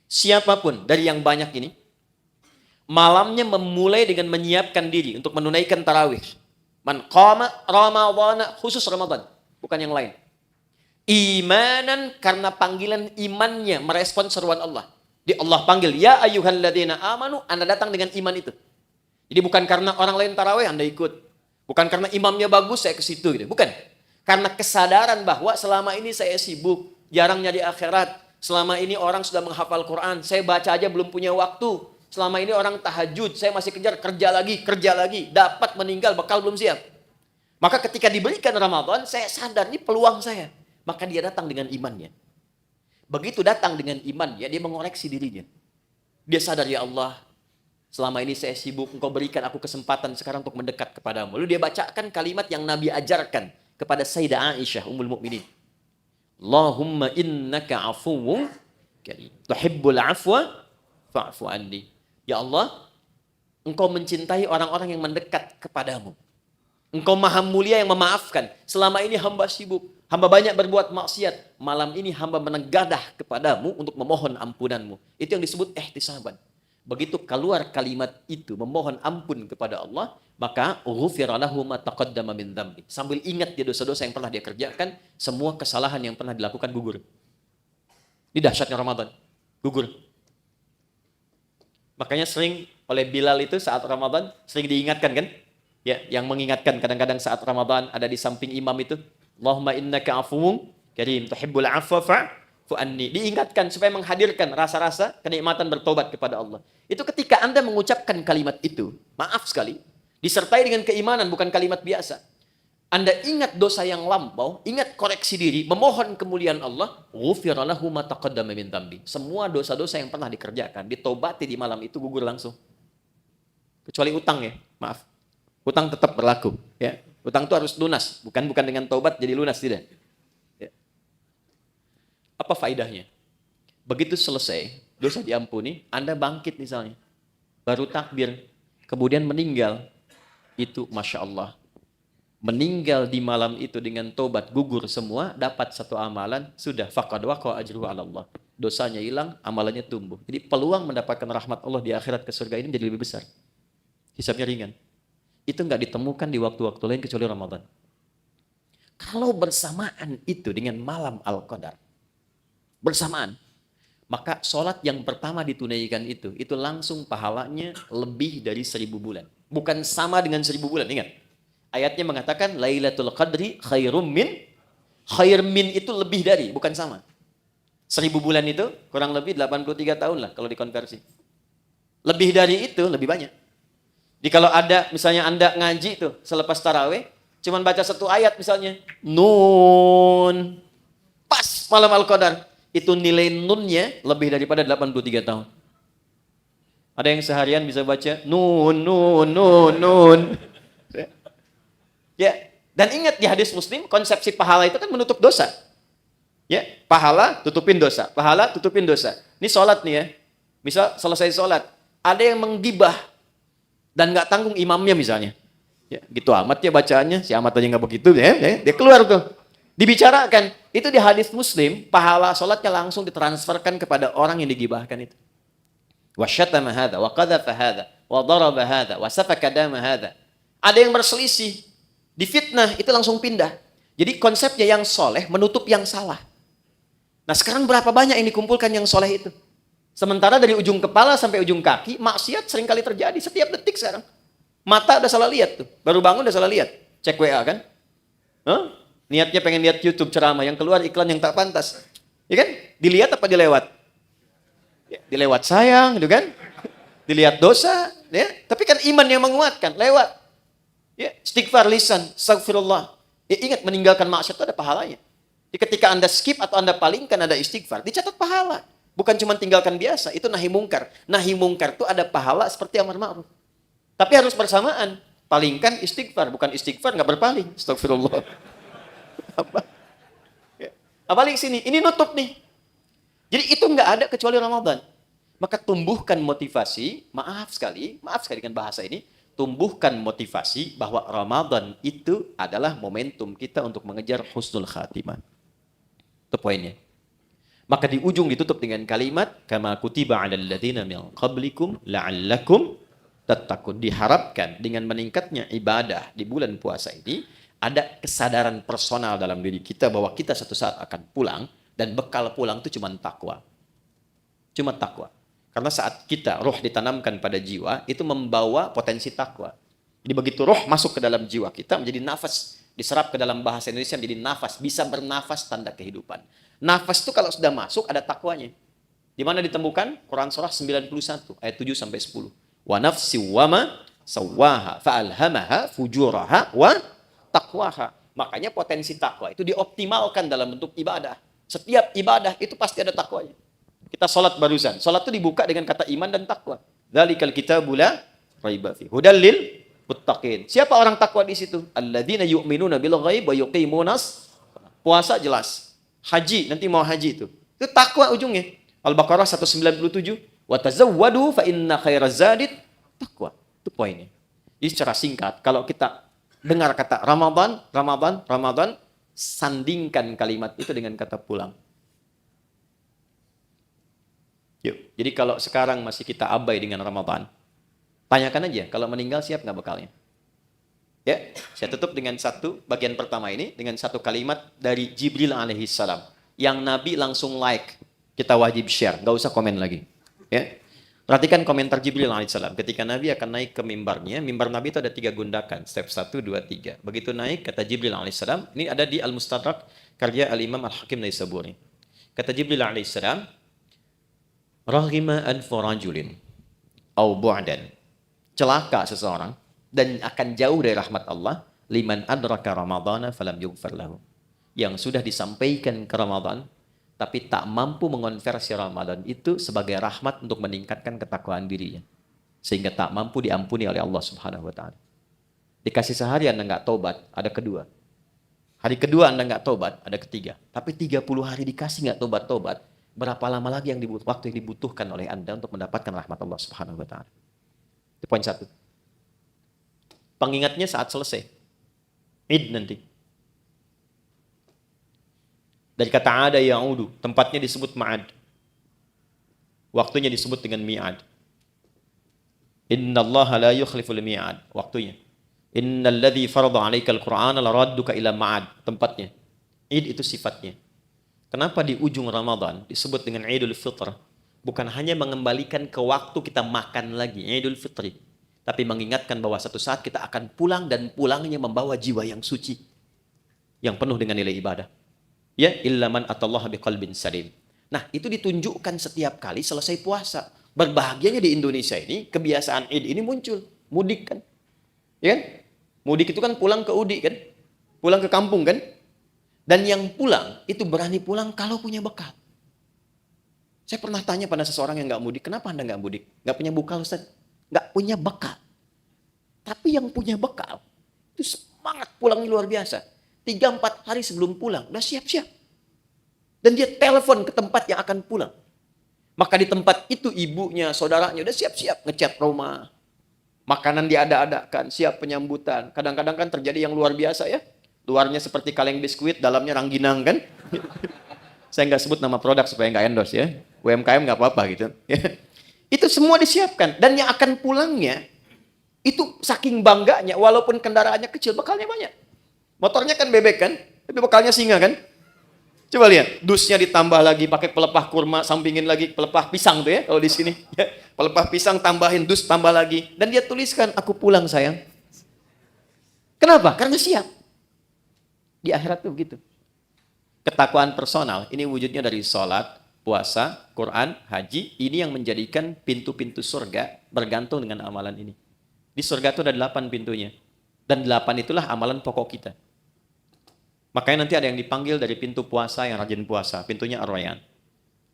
Siapapun dari yang banyak ini, malamnya memulai dengan menyiapkan diri untuk menunaikan tarawih. Man qama Ramadhana, khusus Ramadan, bukan yang lain. Imanan karena panggilan imannya merespon seruan Allah. Di Allah panggil, ya ayyuhalladzina amanu, Anda datang dengan iman itu. Jadi bukan karena orang lain tarawih Anda ikut. Bukan karena imamnya bagus saya ke situ gitu. Bukan. Karena kesadaran bahwa selama ini saya sibuk, jarang nyari akhirat. Selama ini orang sudah menghafal Quran, saya baca aja belum punya waktu. Selama ini orang tahajud, saya masih kejar kerja lagi. Dapat meninggal, bekal belum siap. Maka ketika diberikan Ramadan, saya sadar ini peluang saya. Maka dia datang dengan imannya. Begitu datang dengan imannya, dia mengoreksi dirinya. Dia sadar, ya Allah, selama ini saya sibuk, Engkau berikan aku kesempatan sekarang untuk mendekat kepadamu. Lalu dia bacakan kalimat yang Nabi ajarkan kepada Sayyidah Aisyah, Ummul Mukminin. Allahumma innaka afuwwun karim. Tuhibbul afwa fa'fu anni. Ya Allah, Engkau mencintai orang-orang yang mendekat kepadamu. Engkau maha mulia yang memaafkan. Selama ini hamba sibuk, hamba banyak berbuat maksiat. Malam ini hamba menegadah kepadamu untuk memohon ampunanmu. Itu yang disebut ihtisaban. Begitu keluar kalimat itu memohon ampun kepada Allah, maka ghufira lahu ma taqaddama min dzambi. Sambil ingat dia dosa-dosa yang pernah dia kerjakan, semua kesalahan yang pernah dilakukan gugur. Ini dahsyatnya Ramadan. Gugur. Makanya sering oleh Bilal itu saat Ramadan sering diingatkan kan? Ya, yang mengingatkan kadang-kadang saat Ramadan ada di samping imam itu, Allahumma innaka afuwun karim tuhibbul afwa fa'fu anni. Diingatkan supaya menghadirkan rasa-rasa kenikmatan bertobat kepada Allah. Itu ketika Anda mengucapkan kalimat itu, maaf sekali, disertai dengan keimanan bukan kalimat biasa. Anda ingat dosa yang lampau, ingat koreksi diri, memohon kemuliaan Allah, ghufira lahu ma taqaddama min dzambi. Semua dosa-dosa yang pernah dikerjakan, ditobati di malam itu gugur langsung. Kecuali utang ya, maaf. Utang tetap berlaku, ya. Utang itu harus lunas, bukan dengan taubat jadi lunas, tidak. Ya. Apa faedahnya? Begitu selesai, dosa diampuni, Anda bangkit misalnya, baru takbir, kemudian meninggal, itu Masya Allah. Meninggal di malam itu dengan taubat gugur semua, dapat satu amalan, sudah faqad waqa ajruhu 'ala Allah. Dosanya hilang, amalannya tumbuh. Jadi peluang mendapatkan rahmat Allah di akhirat ke surga ini menjadi lebih besar. Hisabnya ringan. Itu nggak ditemukan di waktu-waktu lain kecuali Ramadan. Kalau bersamaan itu dengan malam Al-Qadar, bersamaan, maka sholat yang pertama ditunaikan itu langsung pahalanya lebih dari 1000 bulan. Bukan sama dengan 1000 bulan, ingat. Ayatnya mengatakan Lailatul Qadri khairum min, khair min itu lebih dari, bukan sama. 1000 bulan itu kurang lebih 83 tahun lah kalau dikonversi. Lebih dari itu lebih banyak. Jadi kalau ada misalnya Anda ngaji tuh selepas tarawih, cuman baca satu ayat misalnya, Nun, pas malam Al-Qadar, itu nilai nunnya lebih daripada 83 tahun. Ada yang seharian bisa baca Nun, Nun, Nun, Nun. Ya, dan ingat di hadis Muslim, konsepsi pahala itu kan menutup dosa. Ya, pahala tutupin dosa, pahala tutupin dosa. Ini sholat nih ya, misal selesai sholat, ada yang menggibah dan nggak tanggung imamnya misalnya, ya gitu amat ya bacaannya, si amat aja nggak begitu ya, dia keluar tuh, dibicarakan, itu di hadis Muslim, pahala sholatnya langsung ditransferkan kepada orang yang digibahkan itu. Wa syatama hadza, wa qadhafa hadza, wa daraba hadza, wa safaka dama hadza. Ada yang berselisih, difitnah, itu langsung pindah. Jadi konsepnya yang soleh menutup yang salah. Nah sekarang berapa banyak yang dikumpulkan yang soleh itu? Sementara dari ujung kepala sampai ujung kaki, maksiat sering kali terjadi setiap detik sekarang. Mata udah salah lihat tuh, baru bangun udah salah lihat. Cek WA kan? Huh? Niatnya pengen lihat YouTube ceramah, yang keluar iklan yang tak pantas. Ya kan? Dilihat apa dilewat? Ya, dilewat sayang, gitu kan? Dilihat dosa, ya. Tapi kan iman yang menguatkan, lewat. Ya, istighfar lisan, astagfirullah. Ya, ingat meninggalkan maksiat itu ada pahalanya. Jadi ketika Anda skip atau Anda palingkan ada istighfar, dicatat pahala. Bukan cuma tinggalkan biasa, itu nahi mungkar. Nahi mungkar itu ada pahala seperti amar ma'ruf. Tapi harus bersamaan. Palingkan istighfar, bukan istighfar nggak berpaling. Astagfirullah. Apa? Ya. Apalagi sini, ini nutup nih. Jadi itu nggak ada kecuali Ramadan. Maka tumbuhkan motivasi, maaf sekali dengan bahasa ini, tumbuhkan motivasi bahwa Ramadan itu adalah momentum kita untuk mengejar husnul khatimah. Itu poinnya. Maka di ujung ditutup dengan kalimat kama kutiba 'alal ladzina min qablikum la'allakum tattaqun. Diharapkan dengan meningkatnya ibadah di bulan puasa ini ada kesadaran personal dalam diri kita bahwa kita suatu saat akan pulang dan bekal pulang itu cuma takwa. Cuma takwa. Karena saat kita roh ditanamkan pada jiwa itu membawa potensi takwa. Jadi begitu roh masuk ke dalam jiwa kita menjadi nafas, diserap ke dalam bahasa Indonesia menjadi nafas, bisa bernafas tanda kehidupan. Nafas itu kalau sudah masuk ada takwanya. Di mana ditemukan? Quran surah 91 ayat 7 sampai 10. Wa nafsi wa ma sawwaha fa'alhamaha fujuraha wa taqwaha. Makanya potensi takwa itu dioptimalkan dalam bentuk ibadah. Setiap ibadah itu pasti ada takwanya. Kita sholat barusan. Sholat itu dibuka dengan kata iman dan takwa. Dzalikal kitabu la raiba fi hudal lil muttaqin. Siapa orang takwa di situ? Alladzina yu'minuna bil ghaib wa yuqimunas. Puasa jelas. Haji, nanti mau haji itu. Itu takwa ujungnya. Al-Baqarah 197. Wa tazawwadu fa inna khairaz zadid taqwa. Itu poinnya. Jadi secara singkat, kalau kita dengar kata Ramadan, sandingkan kalimat itu dengan kata pulang. Yuk. Jadi kalau sekarang masih kita abai dengan Ramadan, tanyakan aja, kalau meninggal siap nggak bekalnya? Ya, saya tutup dengan satu bagian pertama ini, dengan satu kalimat dari Jibril alaihissalam. Yang Nabi langsung like, kita wajib share, nggak usah komen lagi. Ya, perhatikan komentar Jibril alaihissalam. Ketika Nabi akan naik ke mimbarnya, mimbar Nabi itu ada 3 gundakan, step 1, 2, 3. Begitu naik, kata Jibril alaihissalam, ini ada di Al-Mustadrak, karya Al-Imam Al-Hakim Naisaburi. Kata Jibril alaihissalam, Raghima anfu rajulin, au bu'dan. Celaka seseorang, dan akan jauh dari rahmat Allah, liman adraka ramadhana falam yughfar lahu. Yang sudah disampaikan ke Ramadan, tapi tak mampu mengonversi Ramadan itu sebagai rahmat untuk meningkatkan ketakwaan dirinya. Sehingga tak mampu diampuni oleh Allah Subhanahu wa Ta'ala. Dikasih sehari Anda nggak tobat, ada kedua. Hari kedua Anda nggak tobat, ada ketiga. Tapi 30 hari dikasih nggak tobat-tobat, berapa lama lagi waktu yang dibutuhkan oleh Anda untuk mendapatkan rahmat Allah Subhanahu wa Ta'ala? Itu poin 1. Pengingatnya saat selesai. Id nanti. Dari kata ada ya'udu, tempatnya disebut ma'ad. Waktunya disebut dengan mi'ad. Innallaha la yukhliful mi'ad. Waktunya. Innalladzi farada 'alaikal Qur'ana laradduka ila ma'ad. Tempatnya. Id itu sifatnya. Kenapa di ujung Ramadan disebut dengan Idul Fitr? Bukan hanya mengembalikan ke waktu kita makan lagi, Idul Fitri. Tapi mengingatkan bahwa satu saat kita akan pulang dan pulangnya membawa jiwa yang suci. Yang penuh dengan nilai ibadah. Ya, illaman atallaha biqalbin salim. Nah, itu ditunjukkan setiap kali selesai puasa. Berbahagianya di Indonesia ini, kebiasaan Id ini muncul. Mudik kan? Ya kan? Mudik itu kan pulang ke Udi kan? Pulang ke kampung kan? Dan yang pulang, itu berani pulang kalau punya bekal. Saya pernah tanya pada seseorang yang nggak mudik, kenapa Anda nggak mudik? Nggak punya bekal, Ustaz? Nggak punya bekal. Tapi yang punya bekal, itu semangat pulangnya luar biasa. 3-4 hari sebelum pulang, udah siap-siap. Dan dia telepon ke tempat yang akan pulang. Maka di tempat itu ibunya, saudaranya udah siap-siap ngecat rumah. Makanan diada-adakan, siap penyambutan. Kadang-kadang kan terjadi yang luar biasa ya. Luarnya seperti kaleng biskuit, dalamnya rangginang kan. Saya nggak sebut nama produk supaya nggak endorse ya. UMKM nggak apa-apa gitu. Itu semua disiapkan. Dan yang akan pulangnya, itu saking bangganya, walaupun kendaraannya kecil, bekalnya banyak. Motornya kan bebek kan, tapi bekalnya singa kan. Coba lihat, dusnya ditambah lagi pakai pelepah kurma, sampingin lagi pelepah pisang tuh ya, kalau di sini. Pelepah pisang tambahin dus, tambah lagi. Dan dia tuliskan, aku pulang sayang. Kenapa? Karena siap. Di akhirat tuh begitu. Ketakwaan personal, ini wujudnya dari sholat, puasa, Quran, haji. Ini yang menjadikan pintu-pintu surga bergantung dengan amalan ini. Di surga itu ada 8 pintunya. Dan 8 itulah amalan pokok kita. Makanya nanti ada yang dipanggil dari pintu puasa yang rajin puasa. Pintunya Ar-Rayyan.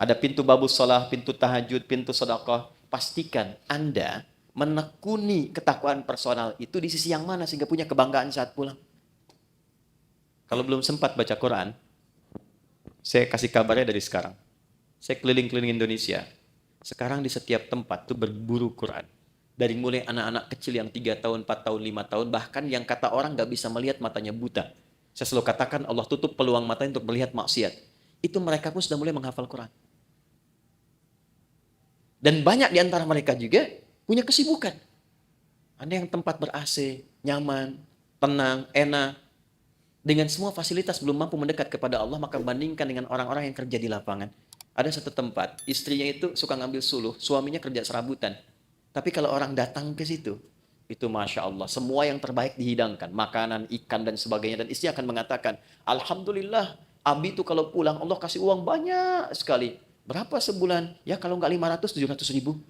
Ada pintu babus sholah, pintu tahajud, pintu sedekah. Pastikan Anda menekuni ketakwaan personal itu di sisi yang mana sehingga punya kebanggaan saat pulang. Kalau belum sempat baca Quran, saya kasih kabarnya dari sekarang. Saya keliling-keliling Indonesia. Sekarang di setiap tempat tuh berburu Quran. Dari mulai anak-anak kecil yang 3 tahun, 4 tahun, 5 tahun, bahkan yang kata orang nggak bisa melihat matanya buta. Saya selalu katakan Allah tutup peluang matanya untuk melihat maksiat. Itu mereka pun sudah mulai menghafal Quran. Dan banyak di antara mereka juga punya kesibukan. Ada yang tempat ber-AC, nyaman, tenang, enak. Dengan semua fasilitas belum mampu mendekat kepada Allah, maka bandingkan dengan orang-orang yang kerja di lapangan. Ada satu tempat, istrinya itu suka ngambil suluh, suaminya kerja serabutan. Tapi kalau orang datang ke situ, itu Masya Allah, semua yang terbaik dihidangkan. Makanan, ikan, dan sebagainya. Dan istri akan mengatakan, Alhamdulillah, Abi itu kalau pulang, Allah kasih uang banyak sekali. Berapa sebulan? Ya kalau nggak 500, 700 ribu.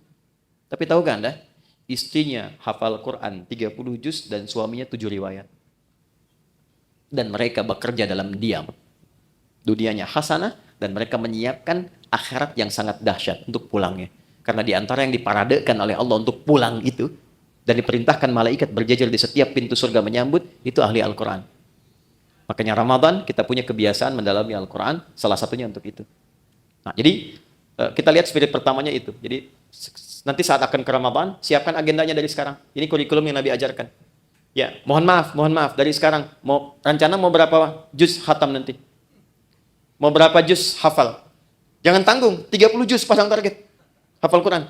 Tapi tahu kan Anda? Istrinya hafal Quran 30 juz dan suaminya 7 riwayat. Dan mereka bekerja dalam diam. Dunianya hasanah, dan mereka menyiapkan akhirat yang sangat dahsyat untuk pulangnya. Karena di antara yang diparadekan oleh Allah untuk pulang itu, dan diperintahkan malaikat berjajar di setiap pintu surga menyambut, itu ahli Al-Quran. Makanya Ramadan kita punya kebiasaan mendalami Al-Quran, salah satunya untuk itu. Nah, jadi kita lihat spirit pertamanya itu. Jadi nanti saat akan ke Ramadan, siapkan agendanya dari sekarang. Ini kurikulum yang Nabi ajarkan. Ya, mohon maaf dari sekarang. Rencana mau berapa juz khatam nanti? Mau berapa juz hafal? Jangan tanggung, 30 juz pasang target. Hafal Quran.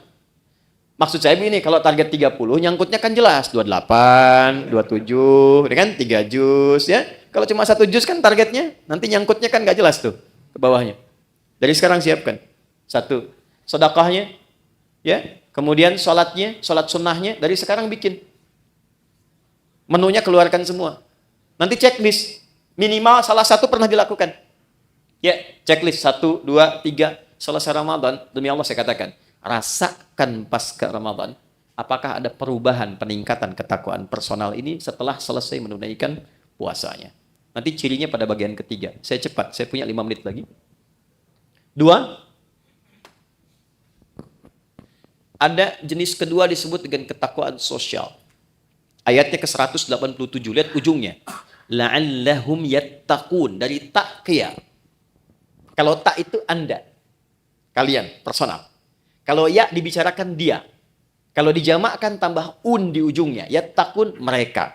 Maksud saya begini, kalau target 30, nyangkutnya kan jelas. 28, 27, kan 3 juz, ya. Kalau cuma 1 juz kan targetnya, nanti nyangkutnya kan nggak jelas tuh ke bawahnya. Dari sekarang siapkan. 1, sedekahnya, ya. Kemudian sholatnya, sholat sunnahnya, dari sekarang bikin. Menunya keluarkan semua. Nanti checklist. Minimal salah satu pernah dilakukan. Ya, checklist 1, 2, 3. Selesai Ramadan, demi Allah saya katakan, rasakan pasca Ramadan, apakah ada perubahan, peningkatan ketakwaan personal ini setelah selesai menunaikan puasanya. Nanti cirinya pada bagian ketiga. Saya cepat, saya punya 5 menit lagi. 2, ada jenis kedua disebut dengan ketakwaan sosial. Ayatnya ke-187, lihat ujungnya. La'allahum yattaqun, dari taqiyah. Kalau tak itu Anda, kalian, personal. Kalau ya dibicarakan dia. Kalau dijamakkan tambah di ujungnya, yattaqun, mereka.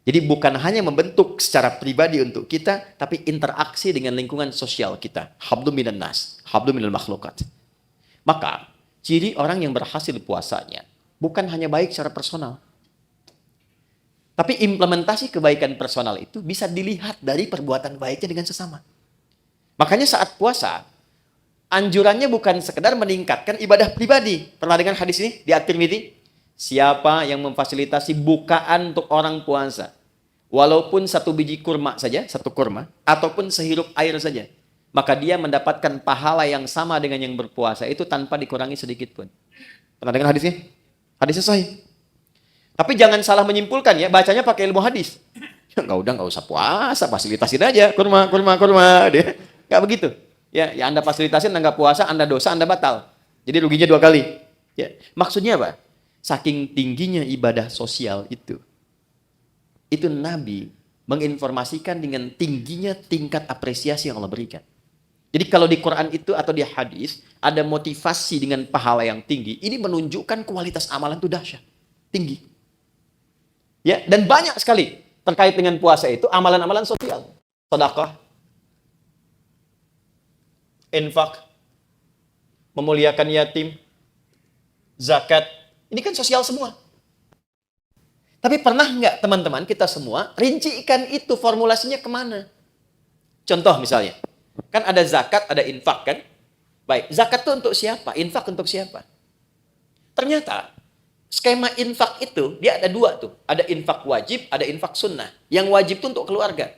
Jadi bukan hanya membentuk secara pribadi untuk kita, tapi interaksi dengan lingkungan sosial kita. Hablum minan nas, hablum minal makhlukat. Maka, ciri orang yang berhasil puasanya, bukan hanya baik secara personal. Tapi implementasi kebaikan personal itu bisa dilihat dari perbuatan baiknya dengan sesama. Makanya saat puasa, anjurannya bukan sekedar meningkatkan ibadah pribadi. Pernah dengar hadis ini di At-Tirmidzi? Siapa yang memfasilitasi bukaan untuk orang puasa, walaupun 1 biji kurma saja, 1 kurma, ataupun sehirup air saja, maka dia mendapatkan pahala yang sama dengan yang berpuasa itu tanpa dikurangi sedikit pun. Pernah dengar hadisnya? Hadisnya sahih. Tapi jangan salah menyimpulkan ya, bacanya pakai ilmu hadis. Nggak usah puasa, fasilitasin aja, kurma. Dia nggak begitu. Ya Anda fasilitasin, Anda nggak puasa, Anda dosa, Anda batal. Jadi ruginya 2 kali. Ya, maksudnya apa? Saking tingginya ibadah sosial itu Nabi menginformasikan dengan tingginya tingkat apresiasi yang Allah berikan. Jadi kalau di Quran itu atau di hadis ada motivasi dengan pahala yang tinggi, ini menunjukkan kualitas amalan itu dahsyat, tinggi. Ya, dan banyak sekali terkait dengan puasa itu amalan-amalan sosial. Sedekah, infak, memuliakan yatim, zakat. Ini kan sosial semua. Tapi pernah nggak teman-teman kita semua rincikan itu formulasinya kemana? Contoh misalnya, kan ada zakat, ada infak kan? Baik, zakat itu untuk siapa? Infak untuk siapa? Ternyata skema infak itu dia ada 2 tuh. Ada infak wajib, ada infak sunnah. Yang wajib itu untuk keluarga.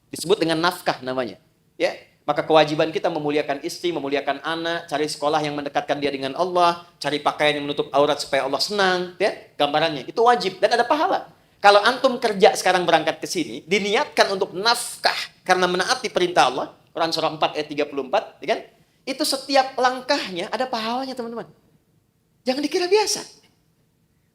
Disebut dengan nafkah namanya. Ya, maka kewajiban kita memuliakan istri, memuliakan anak, cari sekolah yang mendekatkan dia dengan Allah, cari pakaian yang menutup aurat supaya Allah senang, ya. Gambarannya itu wajib dan ada pahala. Kalau antum kerja sekarang berangkat ke sini, diniatkan untuk nafkah karena menaati perintah Allah, Quran surah 4 ayat 34, ya kan? Itu setiap langkahnya ada pahalanya, teman-teman. Jangan dikira biasa.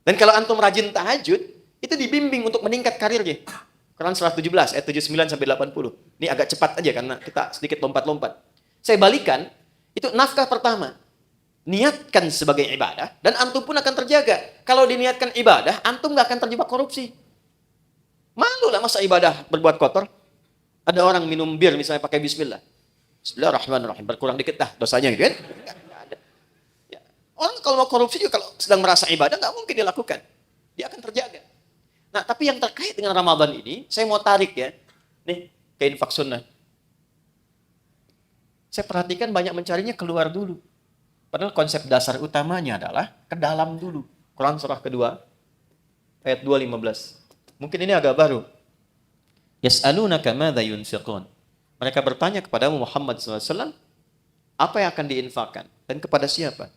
Dan kalau antum rajin tahajud, itu dibimbing untuk meningkat karirnya. Quran surah 17 ayat 79 sampai 80. Ini agak cepat aja karena kita sedikit lompat-lompat. Saya balikan, itu nafkah pertama. Niatkan sebagai ibadah dan antum pun akan terjaga. Kalau diniatkan ibadah, antum nggak akan terjebak korupsi. Malu lah masa ibadah berbuat kotor. Ada orang minum bir misalnya pakai bismillah. Bismillahirrahmanirrahim. Berkurang dikit dah dosanya gitu kan? Nggak ada. Ya. Orang kalau mau korupsi juga kalau sedang merasa ibadah nggak mungkin dilakukan. Dia akan terjaga. Nah, tapi yang terkait dengan Ramadan ini, saya mau tarik ya. Nih, ke infak sunnah. Saya perhatikan banyak mencarinya keluar dulu. Padahal konsep dasar utamanya adalah ke dalam dulu. Quran surah kedua, ayat 2:15. Mungkin ini agak baru. Yas'alunaka madza yunfiqun. Mereka bertanya kepada Muhammad SAW, apa yang akan diinfakkan? Dan kepada siapa?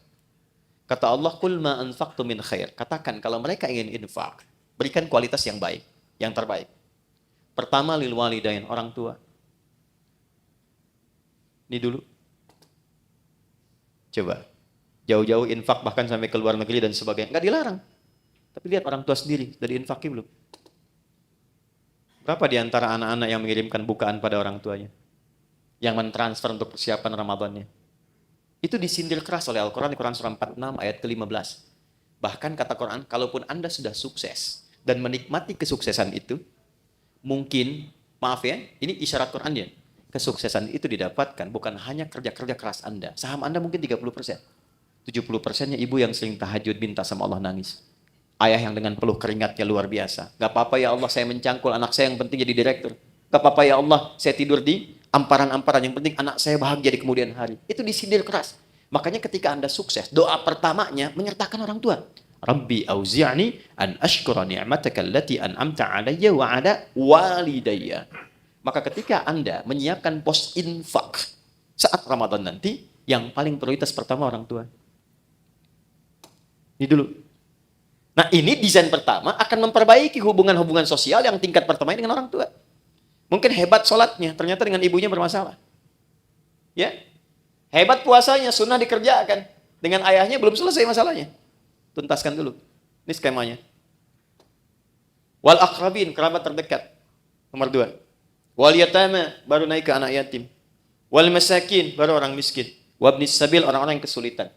Kata Allah, Qul ma anfaqtu min khair. Katakan kalau mereka ingin infak, berikan kualitas yang baik, yang terbaik. Pertama, lil walidain, orang tua. Ini dulu. Coba, jauh-jauh infak bahkan sampai ke luar negeri dan sebagainya. Nggak dilarang. Tapi lihat orang tua sendiri, dari infaknya belum. Berapa di antara anak-anak yang mengirimkan bukaan pada orang tuanya? Yang mentransfer untuk persiapan Ramadannya? Itu disindir keras oleh Al-Quran di Quran surah 46 ayat ke-15. Bahkan kata Quran, kalaupun Anda sudah sukses dan menikmati kesuksesan itu, mungkin, maaf ya, ini isyarat Qurannya. Kesuksesan itu didapatkan bukan hanya kerja-kerja keras Anda. Saham Anda mungkin 30%. 70%-nya ibu yang sering tahajud minta sama Allah nangis. Ayah yang dengan peluh keringatnya luar biasa. Gak apa-apa ya Allah saya mencangkul anak saya yang penting jadi direktur. Gak apa-apa ya Allah saya tidur di amparan-amparan yang penting anak saya bahagia di kemudian hari. Itu disindir keras. Makanya ketika Anda sukses, doa pertamanya menyertakan orang tua. Rabbi auzi'ni an ashkura ni'mataka allati an'amta 'alayya wa 'ala walidayya. Maka ketika Anda menyiapkan pos infak saat Ramadan nanti, yang paling prioritas pertama orang tua. Ini dulu. Nah, ini desain pertama akan memperbaiki hubungan-hubungan sosial yang tingkat pertama dengan orang tua. Mungkin hebat sholatnya, ternyata dengan ibunya bermasalah. Ya, hebat puasanya, sunnah dikerjakan. Dengan ayahnya belum selesai masalahnya. Tuntaskan dulu. Ini skemanya. Wal aqrabin, kerabat terdekat. Nomor 2. Wal yatama, baru naik ke anak yatim. Wal masakin, baru orang miskin. Wabnis sabil, orang-orang yang kesulitan.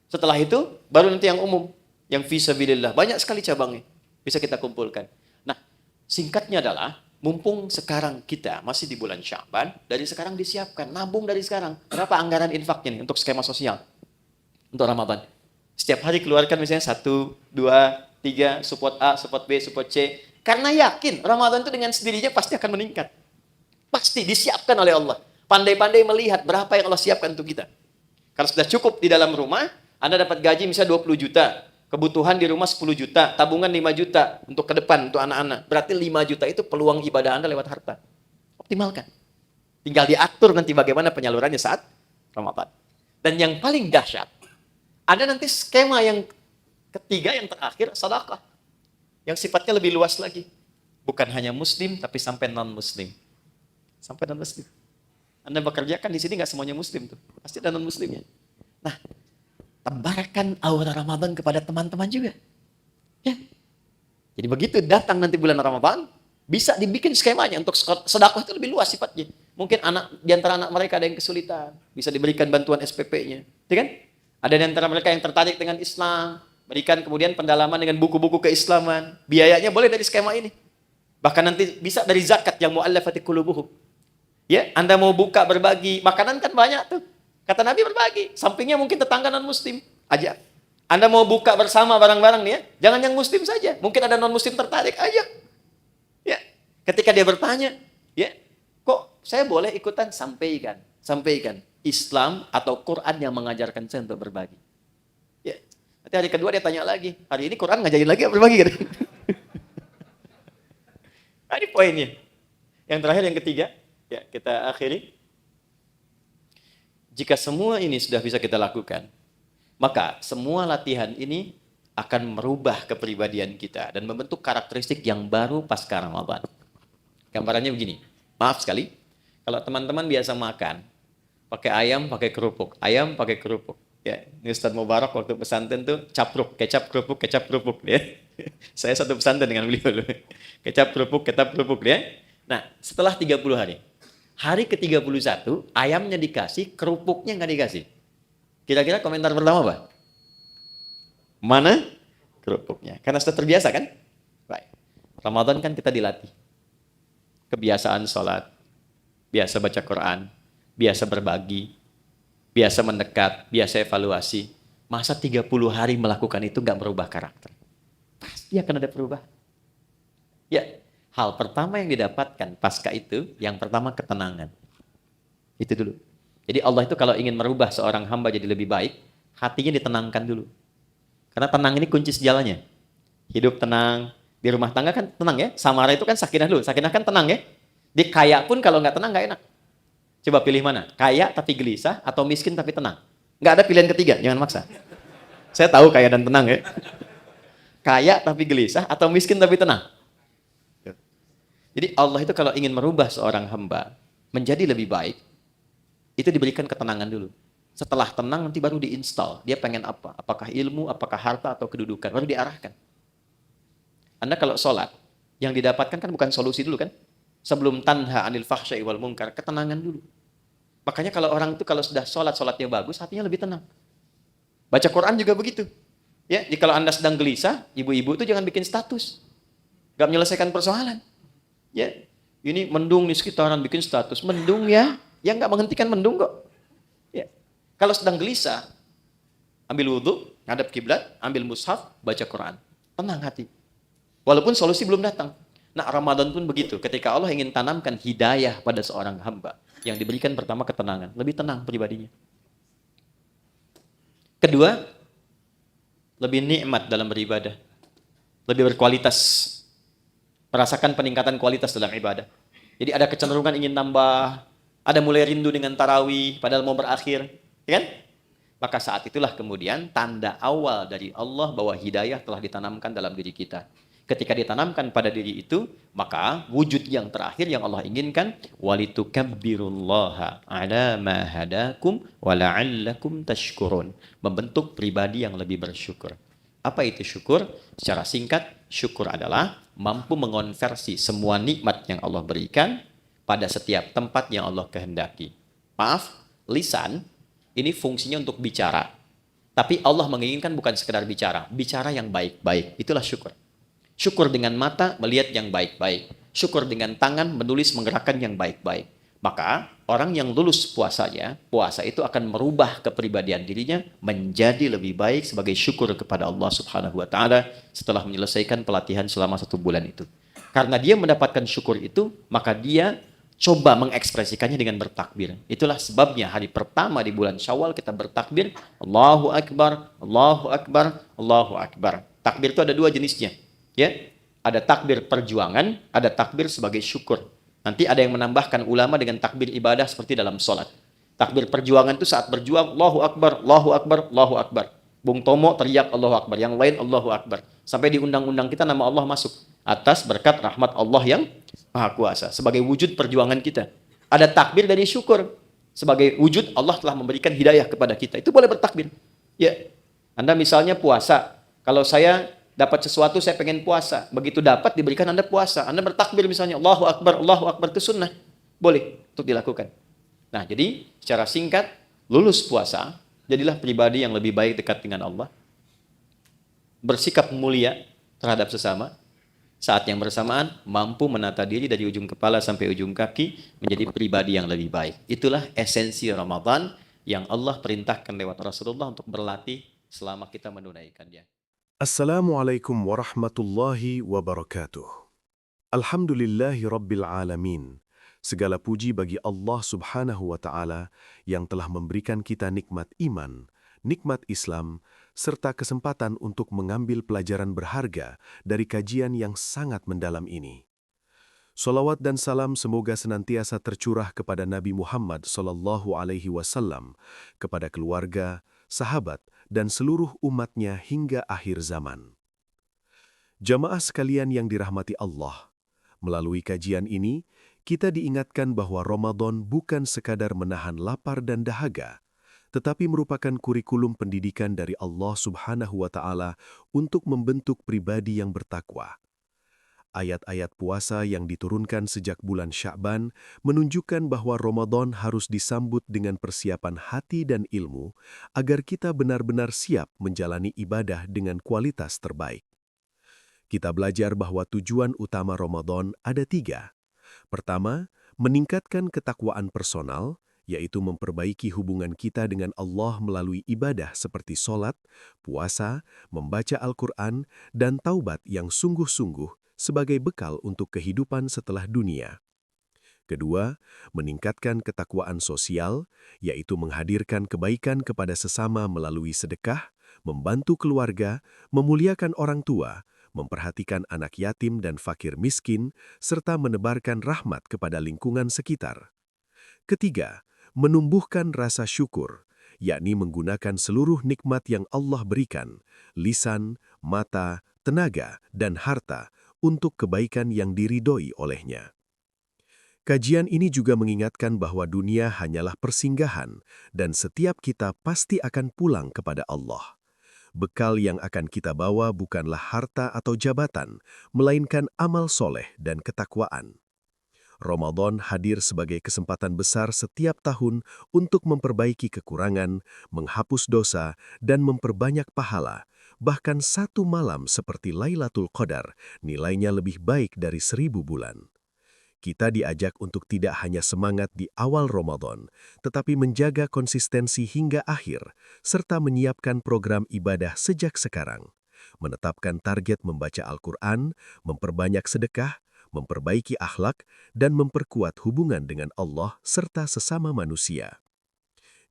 Setelah itu, baru nanti yang umum. Yang fisabilillah. Banyak sekali cabangnya. Bisa kita kumpulkan. Nah, singkatnya adalah, mumpung sekarang kita masih di bulan Sya'ban, dari sekarang disiapkan. Nabung dari sekarang. Berapa anggaran infaknya nih untuk skema sosial? Untuk Ramadan. Setiap hari keluarkan misalnya 1, 2, 3, support A, support B, support C. Karena yakin Ramadan itu dengan sendirinya pasti akan meningkat. Pasti disiapkan oleh Allah. Pandai-pandai melihat berapa yang Allah siapkan untuk kita. Kalau sudah cukup di dalam rumah, Anda dapat gaji misalnya 20 juta. Kebutuhan di rumah 10 juta. Tabungan 5 juta untuk ke depan, untuk anak-anak. Berarti 5 juta itu peluang ibadah Anda lewat harta. Optimalkan. Tinggal diatur nanti bagaimana penyalurannya saat Ramadan. Dan yang paling dahsyat, ada nanti skema yang ketiga, yang terakhir, sedekah. Yang sifatnya lebih luas lagi. Bukan hanya muslim, tapi sampai non-muslim. Sampai non-muslim. Anda bekerja kan di sini nggak semuanya muslim tuh. Pasti ada non-muslimnya. Nah, tebarkan aura Ramadan kepada teman-teman juga. Ya. Jadi begitu datang nanti bulan Ramadan, bisa dibikin skemanya untuk sedekah itu lebih luas sifatnya. Mungkin di antara anak mereka ada yang kesulitan, bisa diberikan bantuan SPP-nya. Ya kan? Ada di antara mereka yang tertarik dengan Islam, berikan kemudian pendalaman dengan buku-buku keislaman. Biayanya boleh dari skema ini. Bahkan nanti bisa dari zakat yang mu'allafati qulubuhum. Ya, Anda mau buka berbagi, makanan kan banyak tuh. Kata Nabi berbagi, sampingnya mungkin tetangga non-muslim, ajak. Anda mau buka bersama barang-barang nih ya, jangan yang muslim saja. Mungkin ada non-muslim tertarik, ajak. Ya, ketika dia bertanya, ya, kok saya boleh ikutan? Sampaikan. Islam atau Quran yang mengajarkan saya untuk berbagi. Ya. Nanti hari kedua dia tanya lagi, hari ini Quran ngajarin lagi apa berbagi? Gitu. Nah, ini poinnya. Yang terakhir, yang ketiga, ya kita akhiri. Jika semua ini sudah bisa kita lakukan, maka semua latihan ini akan merubah kepribadian kita dan membentuk karakteristik yang baru pasca Ramadan. Gambarannya begini, maaf sekali, kalau teman-teman biasa makan, pakai ayam, pakai kerupuk. Ya, ini Ustaz Mubarak waktu pesantren tuh capruk, kecap kerupuk ya. Saya satu pesantren dengan beliau dulu. Kecap kerupuk ya. Nah, setelah 30 hari. Hari ke-31, ayamnya dikasih, kerupuknya nggak dikasih. Kira-kira komentar pertama apa? Mana kerupuknya? Karena sudah terbiasa kan? Baik. Ramadan kan kita dilatih. Kebiasaan sholat, biasa baca Quran, biasa berbagi, biasa mendekat, biasa evaluasi. Masa 30 hari melakukan itu nggak merubah karakter? Pasti akan ada perubahan. Ya, hal pertama yang didapatkan pasca itu, yang pertama ketenangan. Itu dulu. Jadi Allah itu kalau ingin merubah seorang hamba jadi lebih baik, hatinya ditenangkan dulu. Karena tenang ini kunci sejalannya. Hidup tenang, di rumah tangga kan tenang ya. Samara itu kan sakinah dulu, sakinah kan tenang ya. Di kaya pun kalau nggak tenang nggak enak. Coba pilih mana? Kaya tapi gelisah atau miskin tapi tenang? Nggak ada pilihan ketiga, jangan maksa. Saya tahu kaya dan tenang ya. Kaya tapi gelisah atau miskin tapi tenang? Jadi Allah itu kalau ingin merubah seorang hamba menjadi lebih baik, itu diberikan ketenangan dulu. Setelah tenang nanti baru diinstal. Dia pengen apa? Apakah ilmu, apakah harta, atau kedudukan. Baru diarahkan. Anda kalau sholat, yang didapatkan kan bukan solusi dulu kan? Sebelum tanha anil fahsya'i wal munkar, ketenangan dulu. Makanya kalau orang itu kalau sudah sholat, sholatnya bagus, hatinya lebih tenang. Baca Quran juga begitu. Ya, jika Anda sedang gelisah, ibu-ibu itu jangan bikin status. Gak menyelesaikan persoalan. Ya, ini mendung di sekitaran bikin status. Mendung ya, yang gak menghentikan mendung kok. Ya. Kalau sedang gelisah, ambil wudhu, ngadap kiblat, ambil mushaf, baca Quran. Tenang hati. Walaupun solusi belum datang. Nah, Ramadan pun begitu. Ketika Allah ingin tanamkan hidayah pada seorang hamba, yang diberikan pertama ketenangan. Lebih tenang pribadinya. Kedua, lebih nikmat dalam beribadah. Lebih berkualitas. Merasakan peningkatan kualitas dalam ibadah. Jadi ada kecenderungan ingin nambah, ada mulai rindu dengan tarawih, padahal mau berakhir. Ya kan? Maka saat itulah kemudian tanda awal dari Allah bahwa hidayah telah ditanamkan dalam diri kita. Ketika ditanamkan pada diri itu, maka wujud yang terakhir yang Allah inginkan, walitukabbirullaha ala ma hadakum wa la'allakum tashkurun. Membentuk pribadi yang lebih bersyukur. Apa itu syukur? Secara singkat, syukur adalah mampu mengonversi semua nikmat yang Allah berikan pada setiap tempat yang Allah kehendaki. Maaf, lisan ini fungsinya untuk bicara. Tapi Allah menginginkan bukan sekedar bicara, bicara yang baik-baik. Itulah syukur. Syukur dengan mata melihat yang baik-baik. Syukur dengan tangan menulis menggerakkan yang baik-baik. Maka orang yang lulus puasanya, puasa itu akan merubah kepribadian dirinya menjadi lebih baik sebagai syukur kepada Allah Subhanahu wa taala setelah menyelesaikan pelatihan selama 1 bulan itu. Karena dia mendapatkan syukur itu, maka dia coba mengekspresikannya dengan bertakbir. Itulah sebabnya hari pertama di bulan Syawal kita bertakbir, Allahu Akbar, Allahu Akbar, Allahu Akbar. Takbir itu ada 2 jenisnya. Ya, ada takbir perjuangan, ada takbir sebagai syukur. Nanti ada yang menambahkan ulama dengan takbir ibadah seperti dalam sholat. Takbir perjuangan itu saat berjuang, Allahu Akbar, Allahu Akbar, Allahu Akbar. Bung Tomo teriak Allahu Akbar, yang lain Allahu Akbar. Sampai di undang-undang kita nama Allah masuk. Atas berkat rahmat Allah yang Maha Kuasa. Sebagai wujud perjuangan kita. Ada takbir dari syukur. Sebagai wujud Allah telah memberikan hidayah kepada kita. Itu boleh bertakbir. Ya, Anda misalnya puasa. Kalau saya dapat sesuatu, saya pengen puasa. Begitu dapat, diberikan Anda puasa. Anda bertakbir misalnya, Allahu Akbar, itu sunnah. Boleh untuk dilakukan. Nah, jadi secara singkat, lulus puasa, jadilah pribadi yang lebih baik dekat dengan Allah. Bersikap mulia terhadap sesama. Saat yang bersamaan, mampu menata diri dari ujung kepala sampai ujung kaki, menjadi pribadi yang lebih baik. Itulah esensi Ramadan yang Allah perintahkan lewat Rasulullah untuk berlatih selama kita menunaikannya. Assalamualaikum warahmatullahi wabarakatuh. Alhamdulillahi rabbil alamin. Segala puji bagi Allah subhanahu wa ta'ala yang telah memberikan kita nikmat iman, nikmat Islam, serta kesempatan untuk mengambil pelajaran berharga dari kajian yang sangat mendalam ini. Salawat dan salam semoga senantiasa tercurah kepada Nabi Muhammad SAW, kepada keluarga, sahabat, dan seluruh umatnya hingga akhir zaman. Jamaah sekalian yang dirahmati Allah, melalui kajian ini, kita diingatkan bahwa Ramadan bukan sekadar menahan lapar dan dahaga, tetapi merupakan kurikulum pendidikan dari Allah Subhanahu wa Ta'ala untuk membentuk pribadi yang bertakwa. Ayat-ayat puasa yang diturunkan sejak bulan Sya'ban menunjukkan bahwa Ramadan harus disambut dengan persiapan hati dan ilmu agar kita benar-benar siap menjalani ibadah dengan kualitas terbaik. Kita belajar bahwa tujuan utama Ramadan ada 3. Pertama, meningkatkan ketakwaan personal, yaitu memperbaiki hubungan kita dengan Allah melalui ibadah seperti sholat, puasa, membaca Al-Quran, dan taubat yang sungguh-sungguh sebagai bekal untuk kehidupan setelah dunia. Kedua, meningkatkan ketakwaan sosial, yaitu menghadirkan kebaikan kepada sesama melalui sedekah, membantu keluarga, memuliakan orang tua, memperhatikan anak yatim dan fakir miskin, serta menebarkan rahmat kepada lingkungan sekitar. Ketiga, menumbuhkan rasa syukur, yakni menggunakan seluruh nikmat yang Allah berikan, lisan, mata, tenaga, dan harta, untuk kebaikan yang diridhoi olehnya. Kajian ini juga mengingatkan bahwa dunia hanyalah persinggahan dan setiap kita pasti akan pulang kepada Allah. Bekal yang akan kita bawa bukanlah harta atau jabatan, melainkan amal soleh dan ketakwaan. Ramadan hadir sebagai kesempatan besar setiap tahun untuk memperbaiki kekurangan, menghapus dosa, dan memperbanyak pahala. Bahkan 1 malam seperti Lailatul Qadar, nilainya lebih baik dari 1000 bulan. Kita diajak untuk tidak hanya semangat di awal Ramadan, tetapi menjaga konsistensi hingga akhir, serta menyiapkan program ibadah sejak sekarang. Menetapkan target membaca Al-Quran, memperbanyak sedekah, memperbaiki akhlak, dan memperkuat hubungan dengan Allah serta sesama manusia.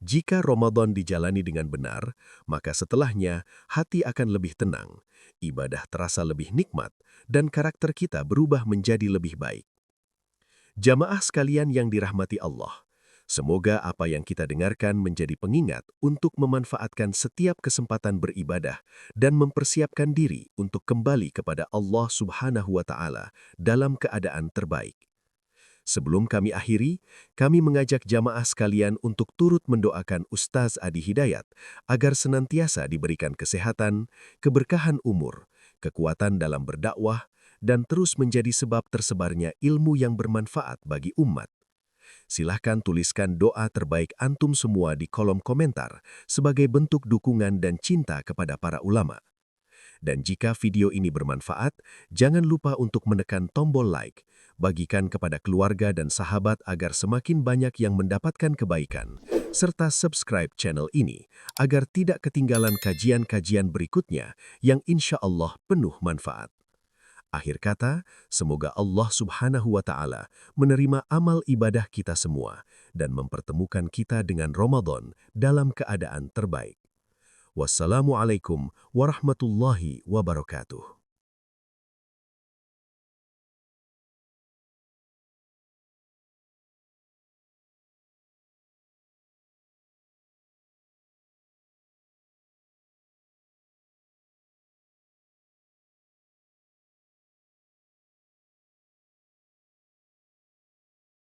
Jika Ramadan dijalani dengan benar, maka setelahnya hati akan lebih tenang, ibadah terasa lebih nikmat, dan karakter kita berubah menjadi lebih baik. Jamaah sekalian yang dirahmati Allah, semoga apa yang kita dengarkan menjadi pengingat untuk memanfaatkan setiap kesempatan beribadah dan mempersiapkan diri untuk kembali kepada Allah Subhanahu wa Ta'ala dalam keadaan terbaik. Sebelum kami akhiri, kami mengajak jamaah sekalian untuk turut mendoakan Ustaz Adi Hidayat agar senantiasa diberikan kesehatan, keberkahan umur, kekuatan dalam berdakwah, dan terus menjadi sebab tersebarnya ilmu yang bermanfaat bagi umat. Silahkan tuliskan doa terbaik antum semua di kolom komentar sebagai bentuk dukungan dan cinta kepada para ulama. Dan jika video ini bermanfaat, jangan lupa untuk menekan tombol like, bagikan kepada keluarga dan sahabat agar semakin banyak yang mendapatkan kebaikan, serta subscribe channel ini agar tidak ketinggalan kajian-kajian berikutnya yang insya Allah penuh manfaat. Akhir kata, semoga Allah Subhanahu wa Ta'ala menerima amal ibadah kita semua dan mempertemukan kita dengan Ramadan dalam keadaan terbaik. Wassalamualaikum warahmatullahi wabarakatuh.